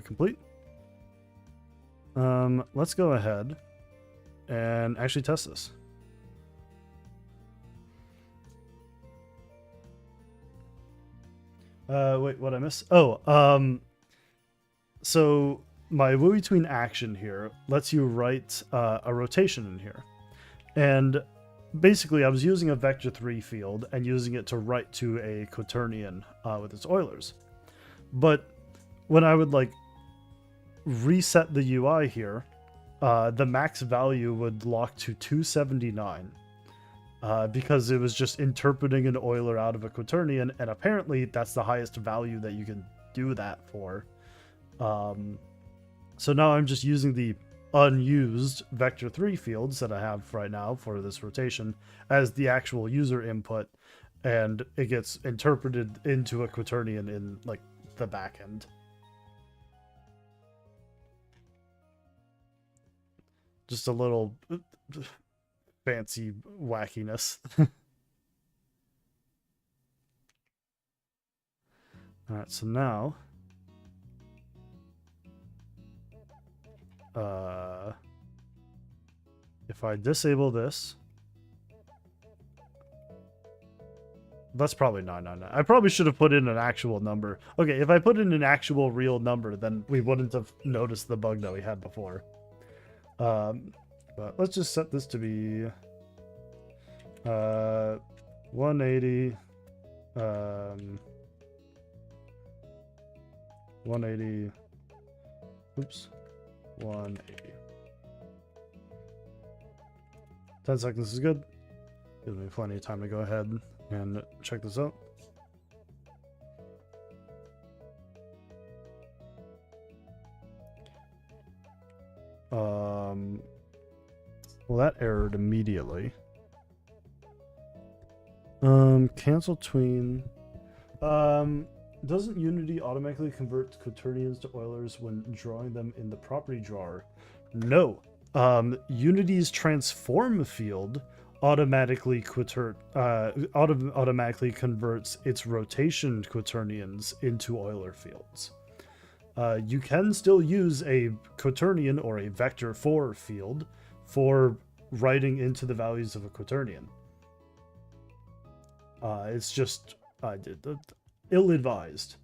complete. Let's go ahead and actually test this. Wait, what I miss? Oh, so my Wui Tween action here lets you write a rotation in here. And basically I was using a vector 3 field and using it to write to a quaternion with its Eulers. But when I would like reset the UI here, the max value would lock to 279 because it was just interpreting an Euler out of a quaternion, and apparently that's the highest value that you can do that for. So now I'm just using the unused vector 3 fields that I have right now for this rotation as the actual user input, and it gets interpreted into a quaternion in like the back end. Just a little fancy wackiness. All right, so now if I disable this, that's probably 999. I probably should have put in an actual number. Okay, if I put in an actual real number, then we wouldn't have noticed the bug that we had before. But let's just set this to be 180, 180, oops, 180. 10 seconds is good. Gives me plenty of time to go ahead and check this out. Well, that errored immediately. Cancel tween. Doesn't Unity automatically convert quaternions to Eulers when drawing them in the property drawer? No. Unity's transform field automatically automatically converts its rotation quaternions into Euler fields. You can still use a quaternion or a vector 4 field for writing into the values of a quaternion. It's just ill-advised.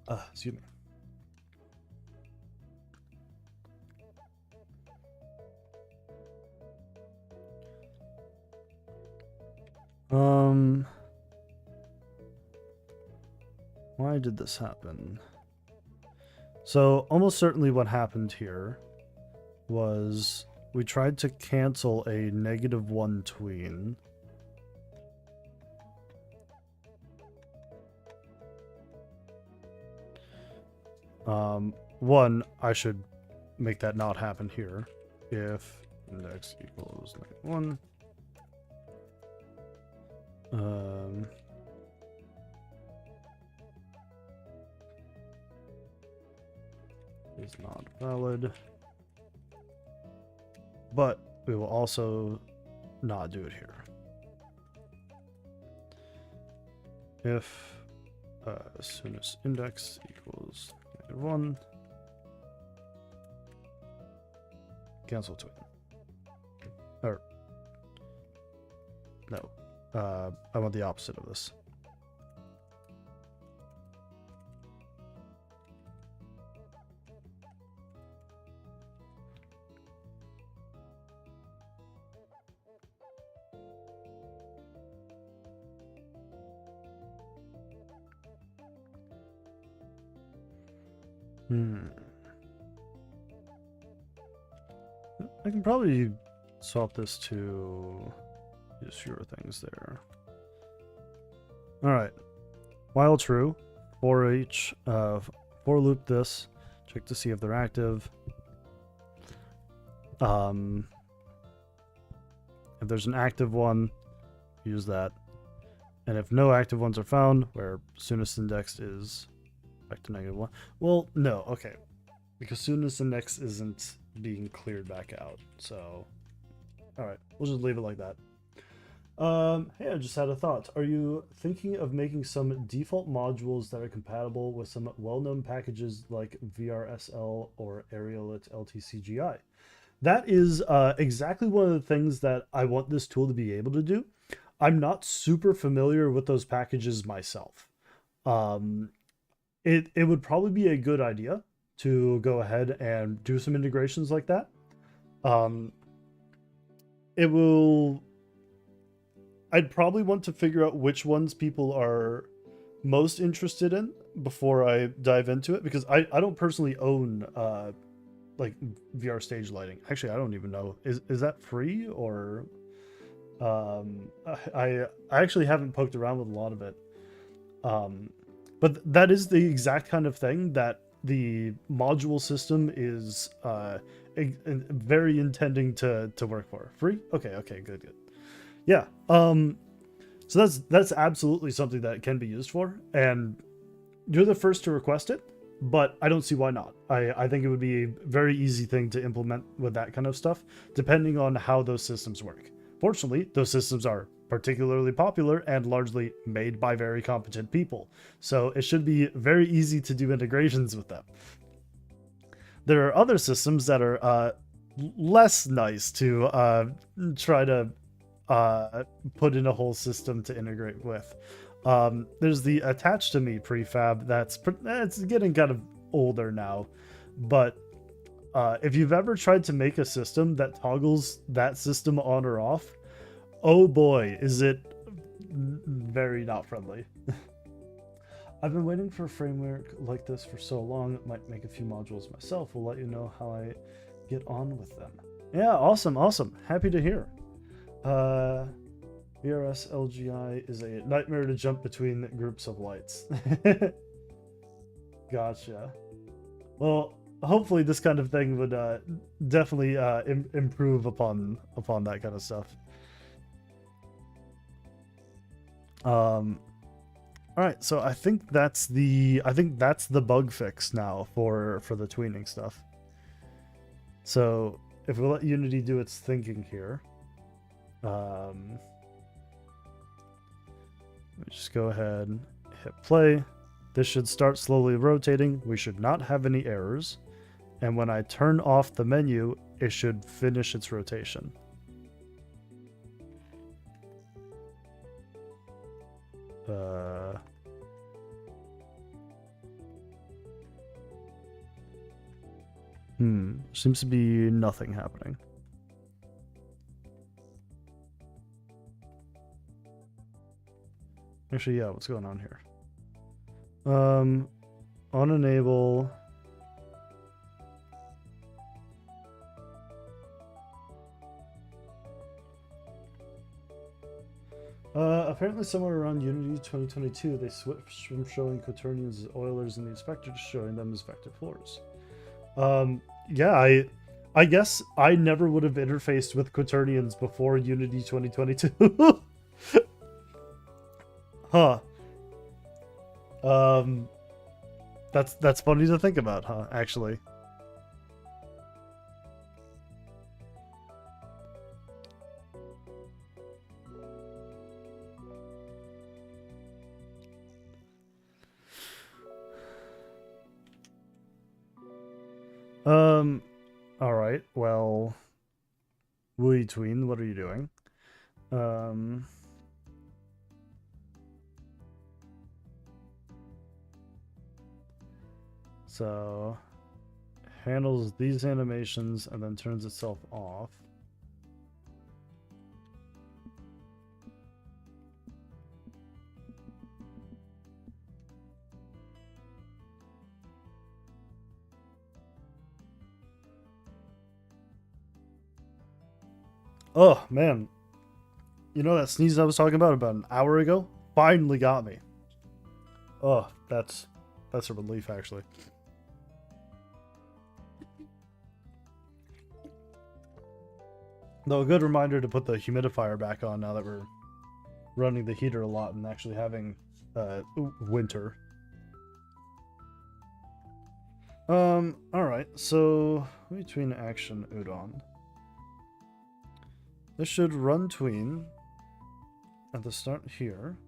Excuse me. Why did this happen? So almost certainly what happened here was we tried to cancel a -1 tween. One, I should make that not happen here. If index equals -1. Is not valid. But we will also not do it here. If as soon as index equals -1, cancel tween. Or no, I want the opposite of this. I can probably swap this to just fewer things there. All right. While true, for each for loop this, check to see if they're active. If there's an active one, use that. And if no active ones are found, where soonest indexed is back to -1. Well, no, okay. Because soon as the next isn't being cleared back out. So, all right, we'll just leave it like that. Hey, I just had a thought. Are you thinking of making some default modules that are compatible with some well-known packages like VRSL or Aerialit LTCGI? That is exactly one of the things that I want this tool to be able to do. I'm not super familiar with those packages myself. It would probably be a good idea to go ahead and do some integrations like that. It will... I'd probably want to figure out which ones people are most interested in before I dive into it, because I don't personally own like VR stage lighting. Actually, I don't even know. Is that free or I actually haven't poked around with a lot of it. But that is the exact kind of thing that the module system is very intending to work for. Free? Okay, good. Yeah. So that's absolutely something that it can be used for, and you're the first to request it, but I don't see why not. I think it would be a very easy thing to implement with that kind of stuff, depending on how those systems work. Fortunately, those systems are particularly popular and largely made by very competent people, so it should be very easy to do integrations with them. There are other systems that are less nice to try to put in a whole system to integrate with. There's the attached to me prefab that's getting kind of older now, but if you've ever tried to make a system that toggles that system on or off, oh boy, is it very not friendly. I've been waiting for a framework like this for so long. Might make a few modules myself. Will let you know how I get on with them. Yeah, awesome. Happy to hear. VRS LGI is a nightmare to jump between groups of lights. Gotcha. Well, hopefully this kind of thing would definitely improve upon that kind of stuff. All right, so I think that's the bug fix now for the tweening stuff. So if we let Unity do its thinking here. Just go ahead and hit play. This should start slowly rotating. We should not have any errors. And when I turn off the menu, it should finish its rotation. Seems to be nothing happening. Actually, yeah, what's going on here? Unenable. Apparently somewhere around Unity 2022, they switched from showing quaternions as Oilers in the inspector to showing them as vector floors. Yeah, I guess I never would have interfaced with quaternions before Unity 2022. Huh. That's funny to think about, huh, actually. All right. Well, Wooey Tween, what are you doing? So handles these animations and then turns itself off. Oh, man. You know that sneeze I was talking about an hour ago? Finally got me. Oh, that's a relief, actually. Though a good reminder to put the humidifier back on now that we're running the heater a lot and actually having winter. Alright, so between action udon. This should run tween at the start here.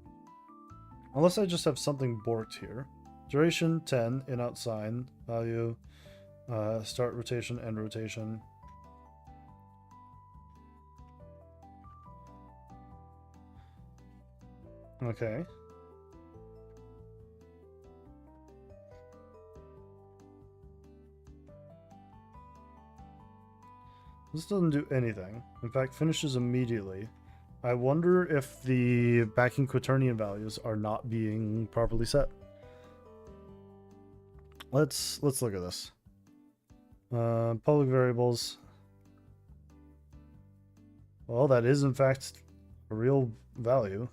Unless I just have something borked here. Duration 10, in out sign, value, start rotation, end rotation. Okay. This doesn't do anything. In fact, finishes immediately. I wonder if the backing quaternion values are not being properly set. Let's look at this. Public variables. Well, that is in fact a real value.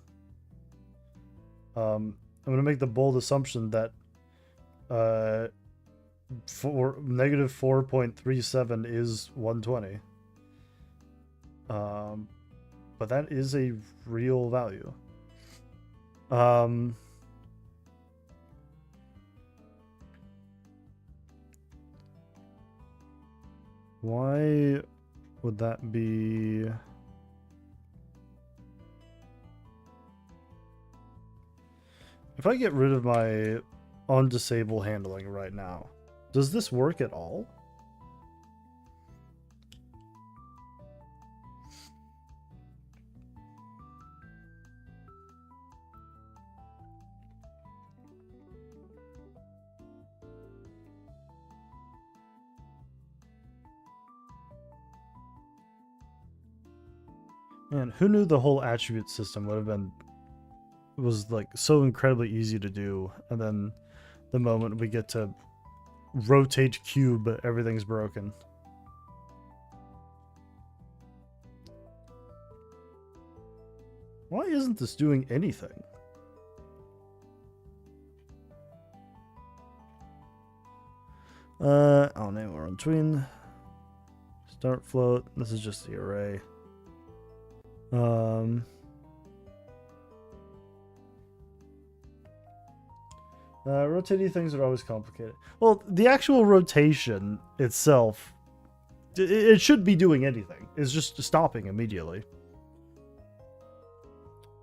I'm gonna make the bold assumption that for negative 4.37 is 120. But that is a real value. Why would that be? If I get rid of my on-disable handling right now, does this work at all? Man, who knew the whole attribute system would have been was like so incredibly easy to do, and then the moment we get to rotate cube, everything's broken. Why isn't this doing anything? Oh no, we're on tween. Start float. This is just the array. Rotating things are always complicated. Well, the actual rotation itself, it should be doing anything. It's just stopping immediately.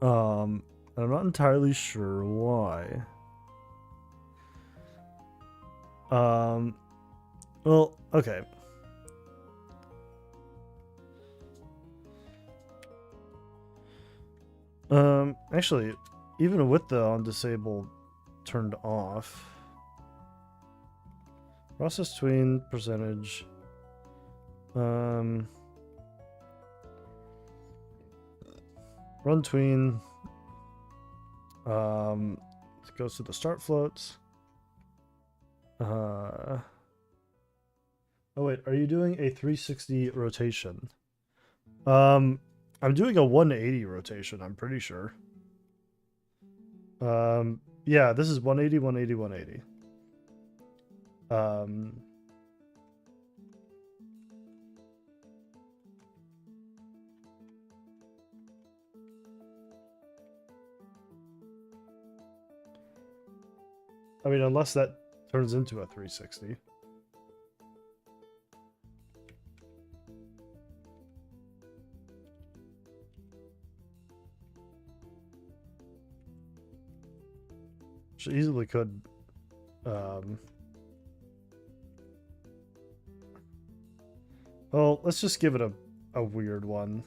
I'm not entirely sure why. Well, okay. Actually, even with the on disable turned off, process tween percentage, run tween, it goes to the start floats. Oh wait, are you doing a 360 rotation? I'm doing a 180 rotation, I'm pretty sure. Yeah, this is 180, 180, 180. I mean, unless that turns into a 360. She easily could. Well, let's just give it a weird one.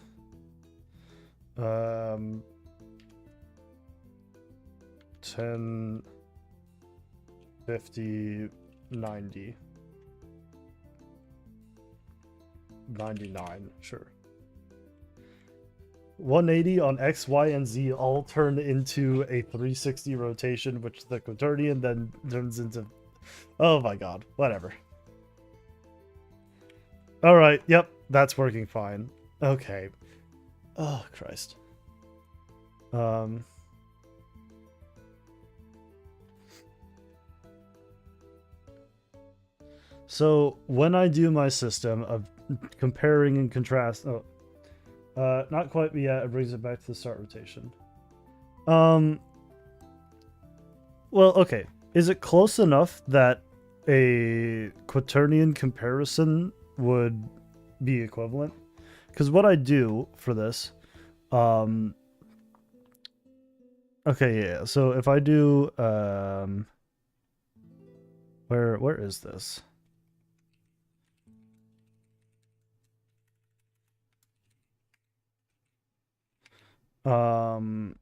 10, 50, 90. 99, sure. 180 on X, Y, and Z all turn into a 360 rotation, which the quaternion then turns into... Oh my god, whatever. Alright, yep, that's working fine. Okay. Oh, Christ. So, when I do my system of comparing and contrast... Oh, not quite yet. It brings it back to the start rotation. Well, okay. Is it close enough that a quaternion comparison would be equivalent. Because what I do for this, okay, yeah. So if I do, where is this? Um,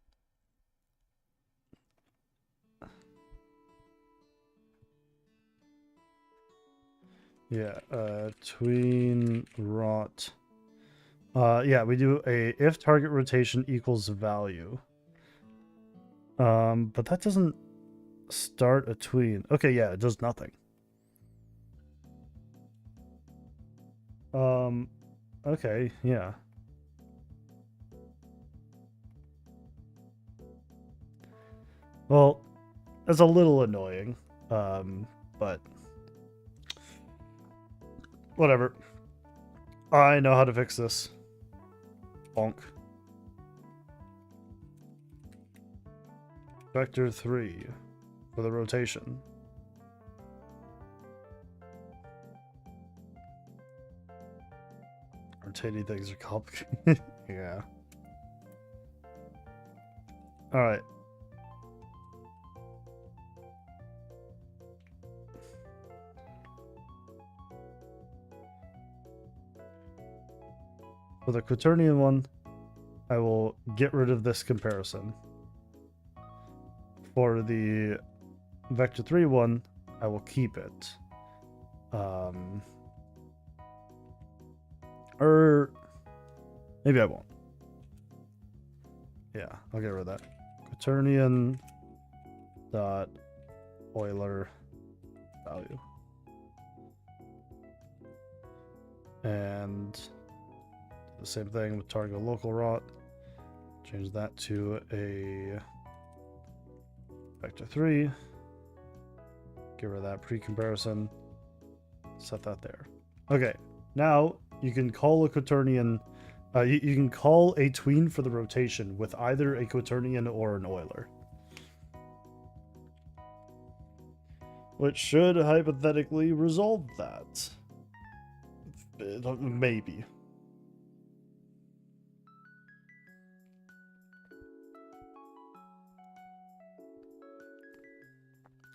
yeah, tween rot. Yeah, we do a if target rotation equals value. But that doesn't start a tween. Okay, yeah, it does nothing. Okay, yeah. Well, that's a little annoying. But whatever. I know how to fix this. Bonk. Vector 3 for the rotation. Rotating things are complicated. Yeah. Alright. For the quaternion one, I will get rid of this comparison. For the vector 3 one, I will keep it. Or maybe I won't. Yeah, I'll get rid of that. Quaternion dot Euler value. And the same thing with target local rot. Change that to a vector 3. Get rid of that pre-comparison. Set that there. Okay, now you can call a quaternion. You can call a tween for the rotation with either a quaternion or an Euler, which should hypothetically resolve that. Maybe.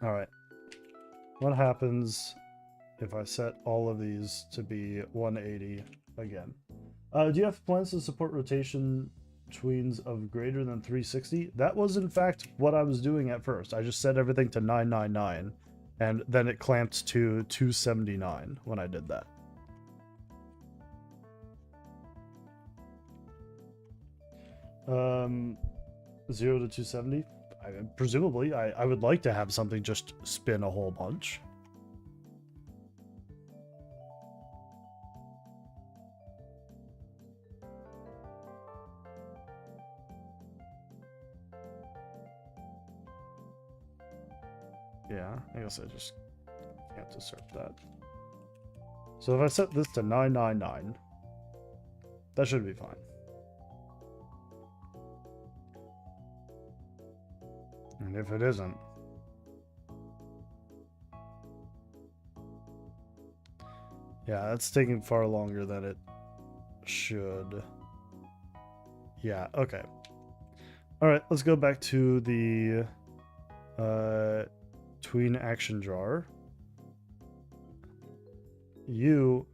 All right. What happens if I set all of these to be 180 again? Do you have plans to support rotation tweens of greater than 360? That was in fact what I was doing at first. I just set everything to 999 and then it clamped to 279 when I did that. Um, 0 to 270? Presumably, I would like to have something just spin a whole bunch. Yeah, I guess I just can't assert that. So if I set this to 999, that should be fine. And if it isn't, yeah, that's taking far longer than it should. Yeah, okay. All right, let's go back to the tween action jar. You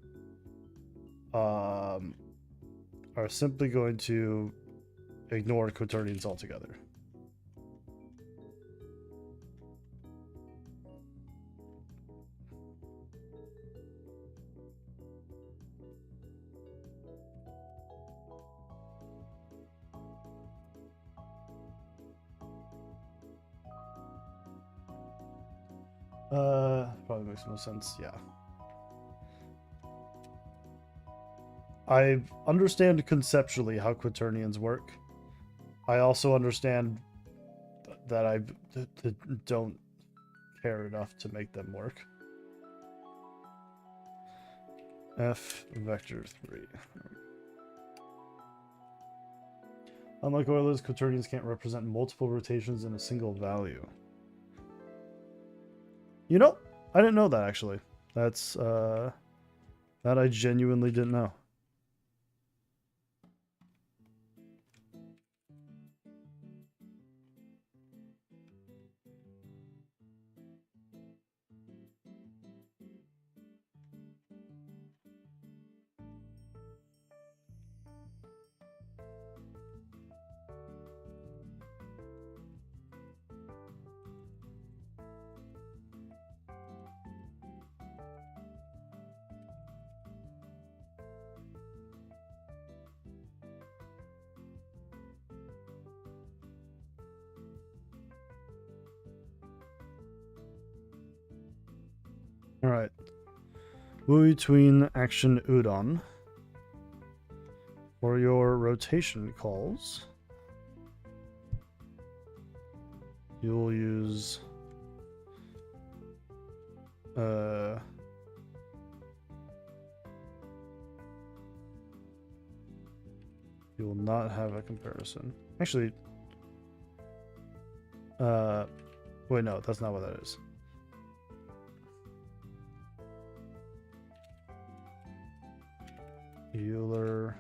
are simply going to ignore quaternions altogether. Probably makes no sense. Yeah. I understand conceptually how quaternions work. I also understand that I don't care enough to make them work. F vector 3. Unlike Euler's, quaternions can't represent multiple rotations in a single value. You know, I didn't know that actually. That's that I genuinely didn't know. All right. Between action udon for your rotation calls, you'll use you will not have a comparison. Actually, wait, no, that's not what that is. Euler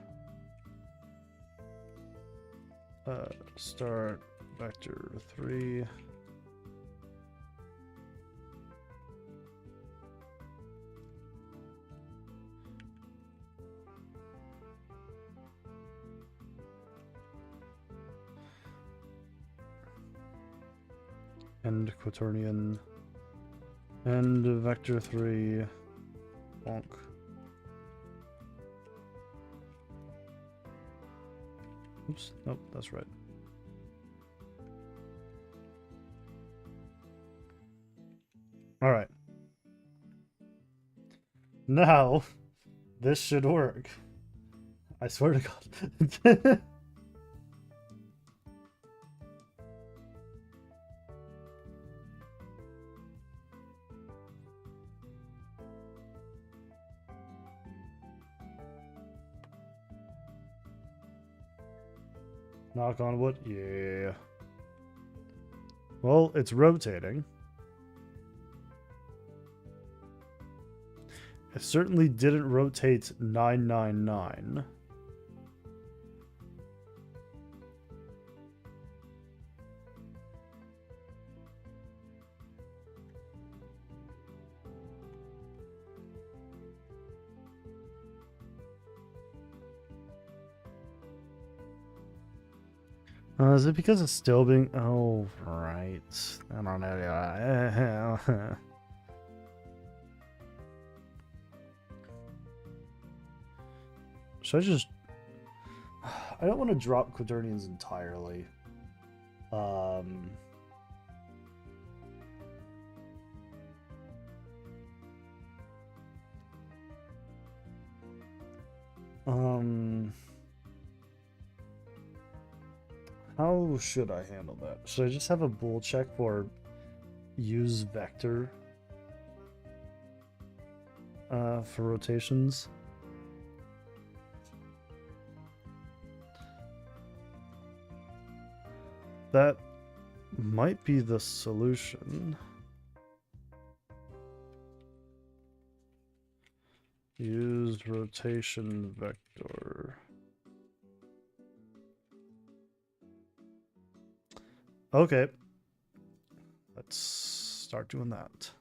start vector 3. And quaternion and vector 3 bonk. Oops, nope, that's right. All right. Now, this should work. I swear to God. Knock on wood. Yeah. Well, it's rotating. It certainly didn't rotate 999. Is it because it's still being... Oh, right. I don't know. Should I just... I don't want to drop quaternions entirely. How should I handle that? Should I just have a bool check for use vector for rotations? That might be the solution. Use rotation vector. Okay. Let's start doing that.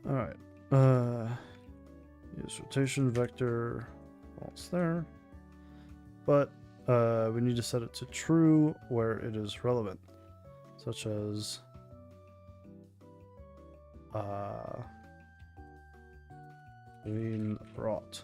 All right. Use rotation vector. False there. But we need to set it to true where it is relevant, such as green rot.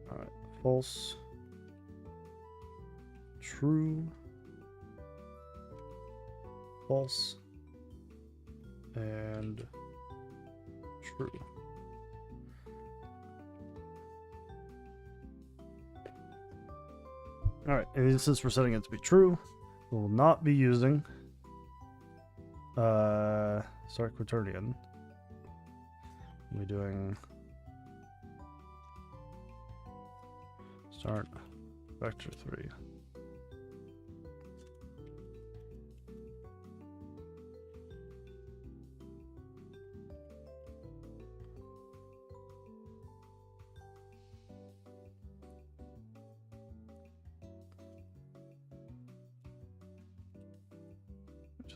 All right, false. True, false, and true. Alright, and since we're setting it to be true, we will not be using start quaternion. We'll be doing start vector 3.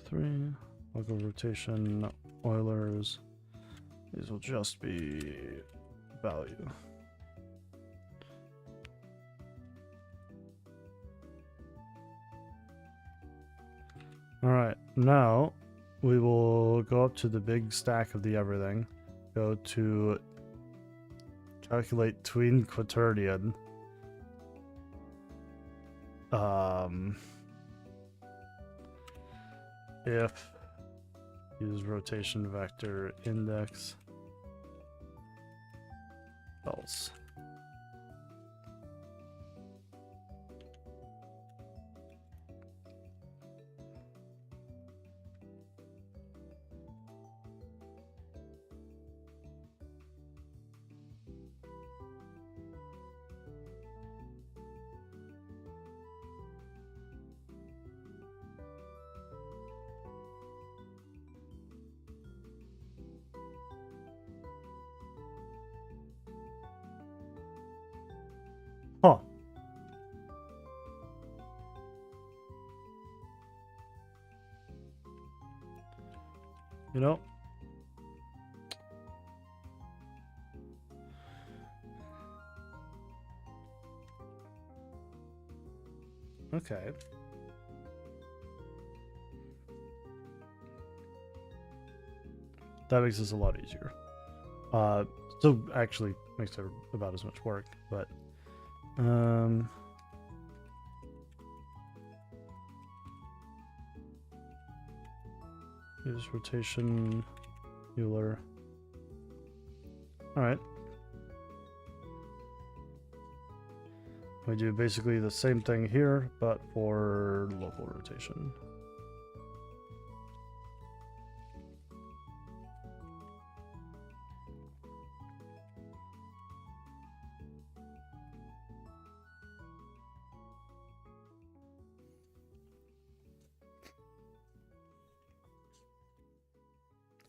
Three, local rotation, Eulers. These will just be value. All right, now we will go up to the big stack of the everything. Go to calculate tween quaternion. If use rotation vector index else. Huh. You know, okay. That makes this a lot easier. Still actually makes it about as much work, but use rotation Euler. All right. We do basically the same thing here, but for local rotation.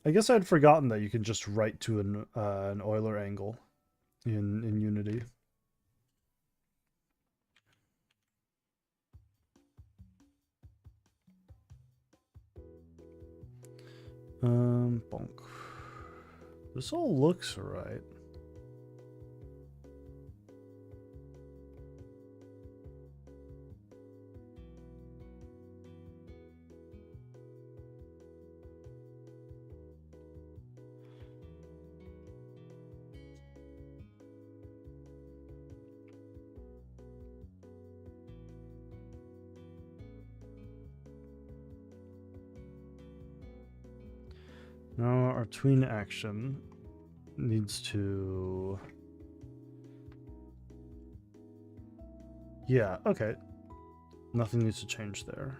I guess I'd forgotten that you can just write to an Euler angle in Unity. Bonk. This all looks right. Now our tween action needs to... Yeah, okay. Nothing needs to change there.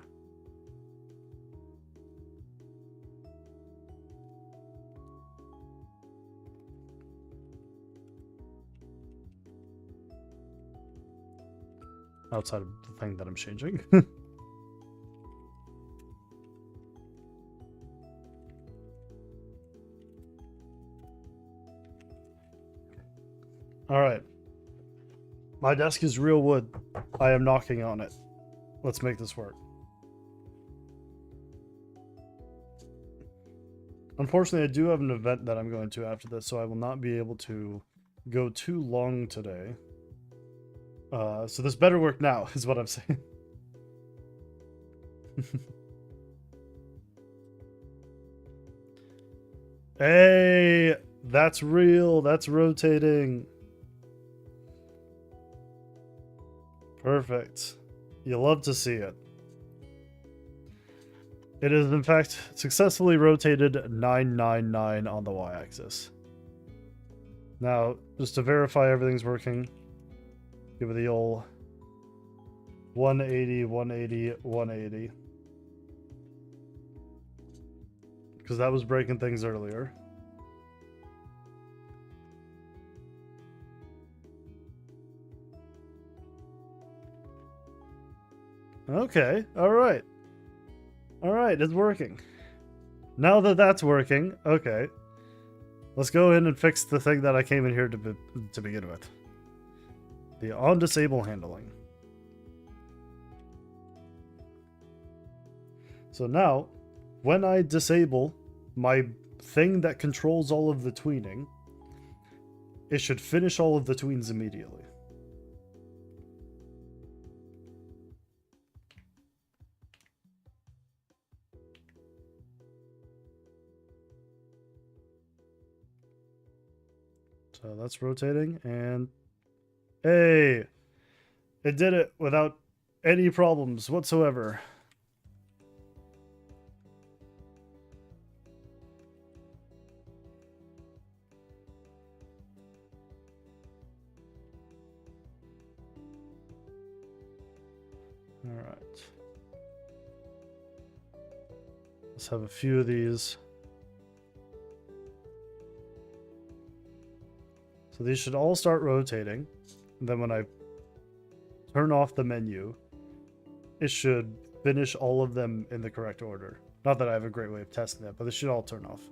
Outside of the thing that I'm changing. All right. My desk is real wood. I am knocking on it. Let's make this work. Unfortunately, I do have an event that I'm going to after this, so I will not be able to go too long today. So this better work now, is what I'm saying. Hey, that's real. That's rotating. Perfect. You love to see it. It is, in fact, successfully rotated 999 on the y-axis. Now, just to verify everything's working, give it the old 180, 180, 180. Because that was breaking things earlier. Okay, alright. Alright, it's working. Now that that's working, okay. Let's go in and fix the thing that I came in here to begin with. The on-disable handling. So now, when I disable my thing that controls all of the tweening, it should finish all of the tweens immediately. So that's rotating, and hey, it did it without any problems whatsoever. All right. Let's have a few of these. So these should all start rotating. And then when I turn off the menu, it should finish all of them in the correct order. Not that I have a great way of testing that, but they should all turn off.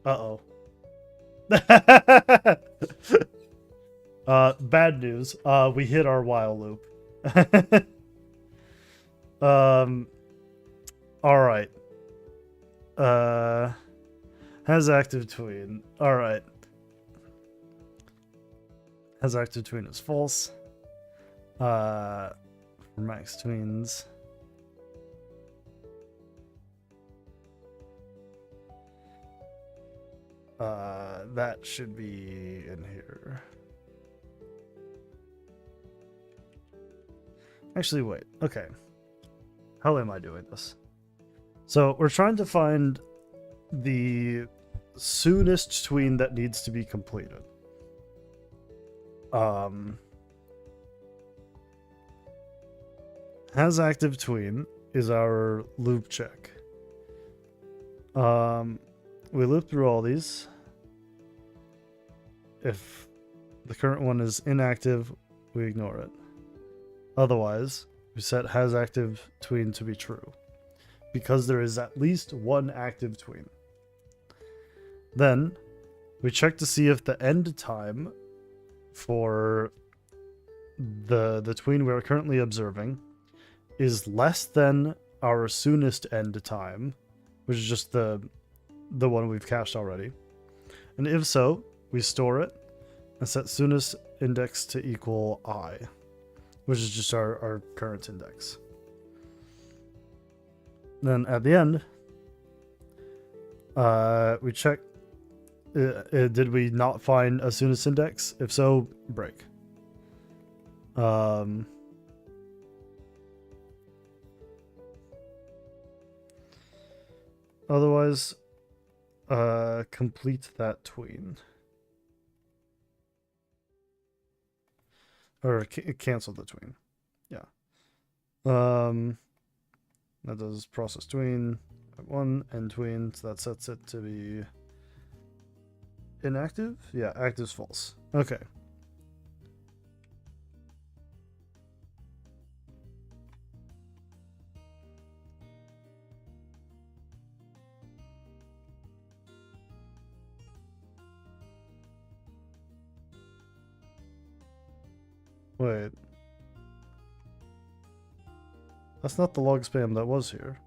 Uh-oh. Bad news. We hit our while loop. Alright. Has active tween. Alright. Has active tween is false. For max tweens. That should be in here. Actually, wait. Okay. How am I doing this? So we're trying to find the soonest tween that needs to be completed. Has active tween is our loop check. We loop through all these. If the current one is inactive, we ignore it. Otherwise, we set has active tween to be true, because there is at least one active tween. Then, we check to see if the end time for the tween we're currently observing is less than our soonest end time, which is just the one we've cached already. And if so, we store it and set soonest index to equal I, which is just our current index. Then at the end, we check, did we not find a soonest index? If so, break. Otherwise, complete that tween. Or cancel the tween. Yeah. That does process tween at 1 and tween, so that sets it to be inactive. Yeah, active's false. Okay. Wait. That's not the log spam that was here.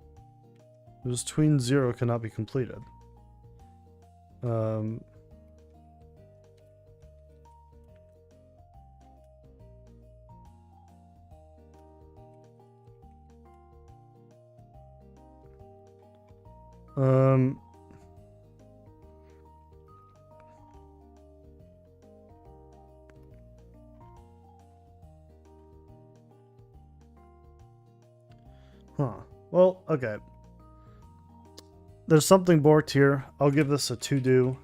It was tween 0 cannot be completed. Huh. okay. There's something borked here. I'll give this a to do.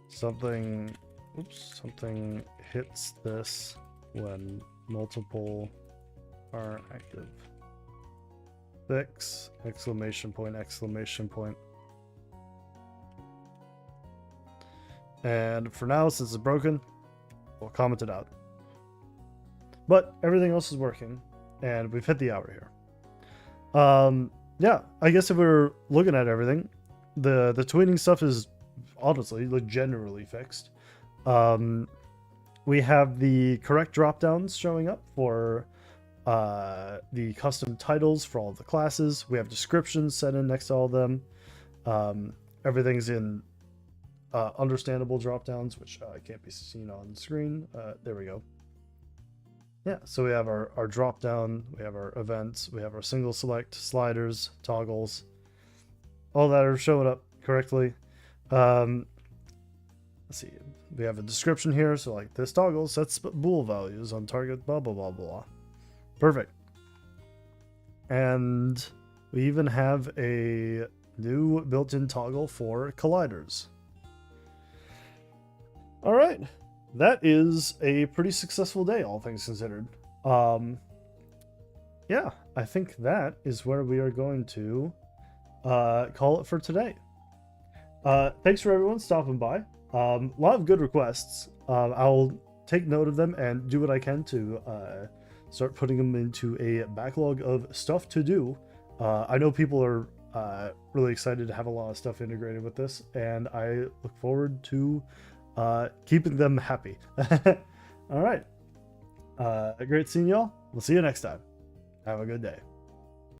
Something hits this when multiple are active. Fix, exclamation point, exclamation point. And for now, since it's broken, we'll comment it out. But everything else is working, and we've hit the hour here. Yeah, I guess if we're looking at everything, the tweeting stuff is honestly like generally fixed. We have the correct drop downs showing up for the custom titles for all of the classes. We have descriptions set in next to all of them. Everything's in understandable drop downs, which can't be seen on the screen. There we go. Yeah, so we have our drop down, we have our events, we have our single select, sliders, toggles, all that are showing up correctly. Let's see, we have a description here, so like this toggle sets bool values on target, blah blah blah blah. Perfect. And we even have a new built-in toggle for colliders. All right. That is a pretty successful day, all things considered. Yeah, I think that is where we are going to call it for today. Thanks for everyone stopping by. A lot of good requests. I'll take note of them and do what I can to start putting them into a backlog of stuff to do. I know people are really excited to have a lot of stuff integrated with this, and I look forward to keeping them happy. All right. Great seeing y'all. We'll see you next time. Have a good day.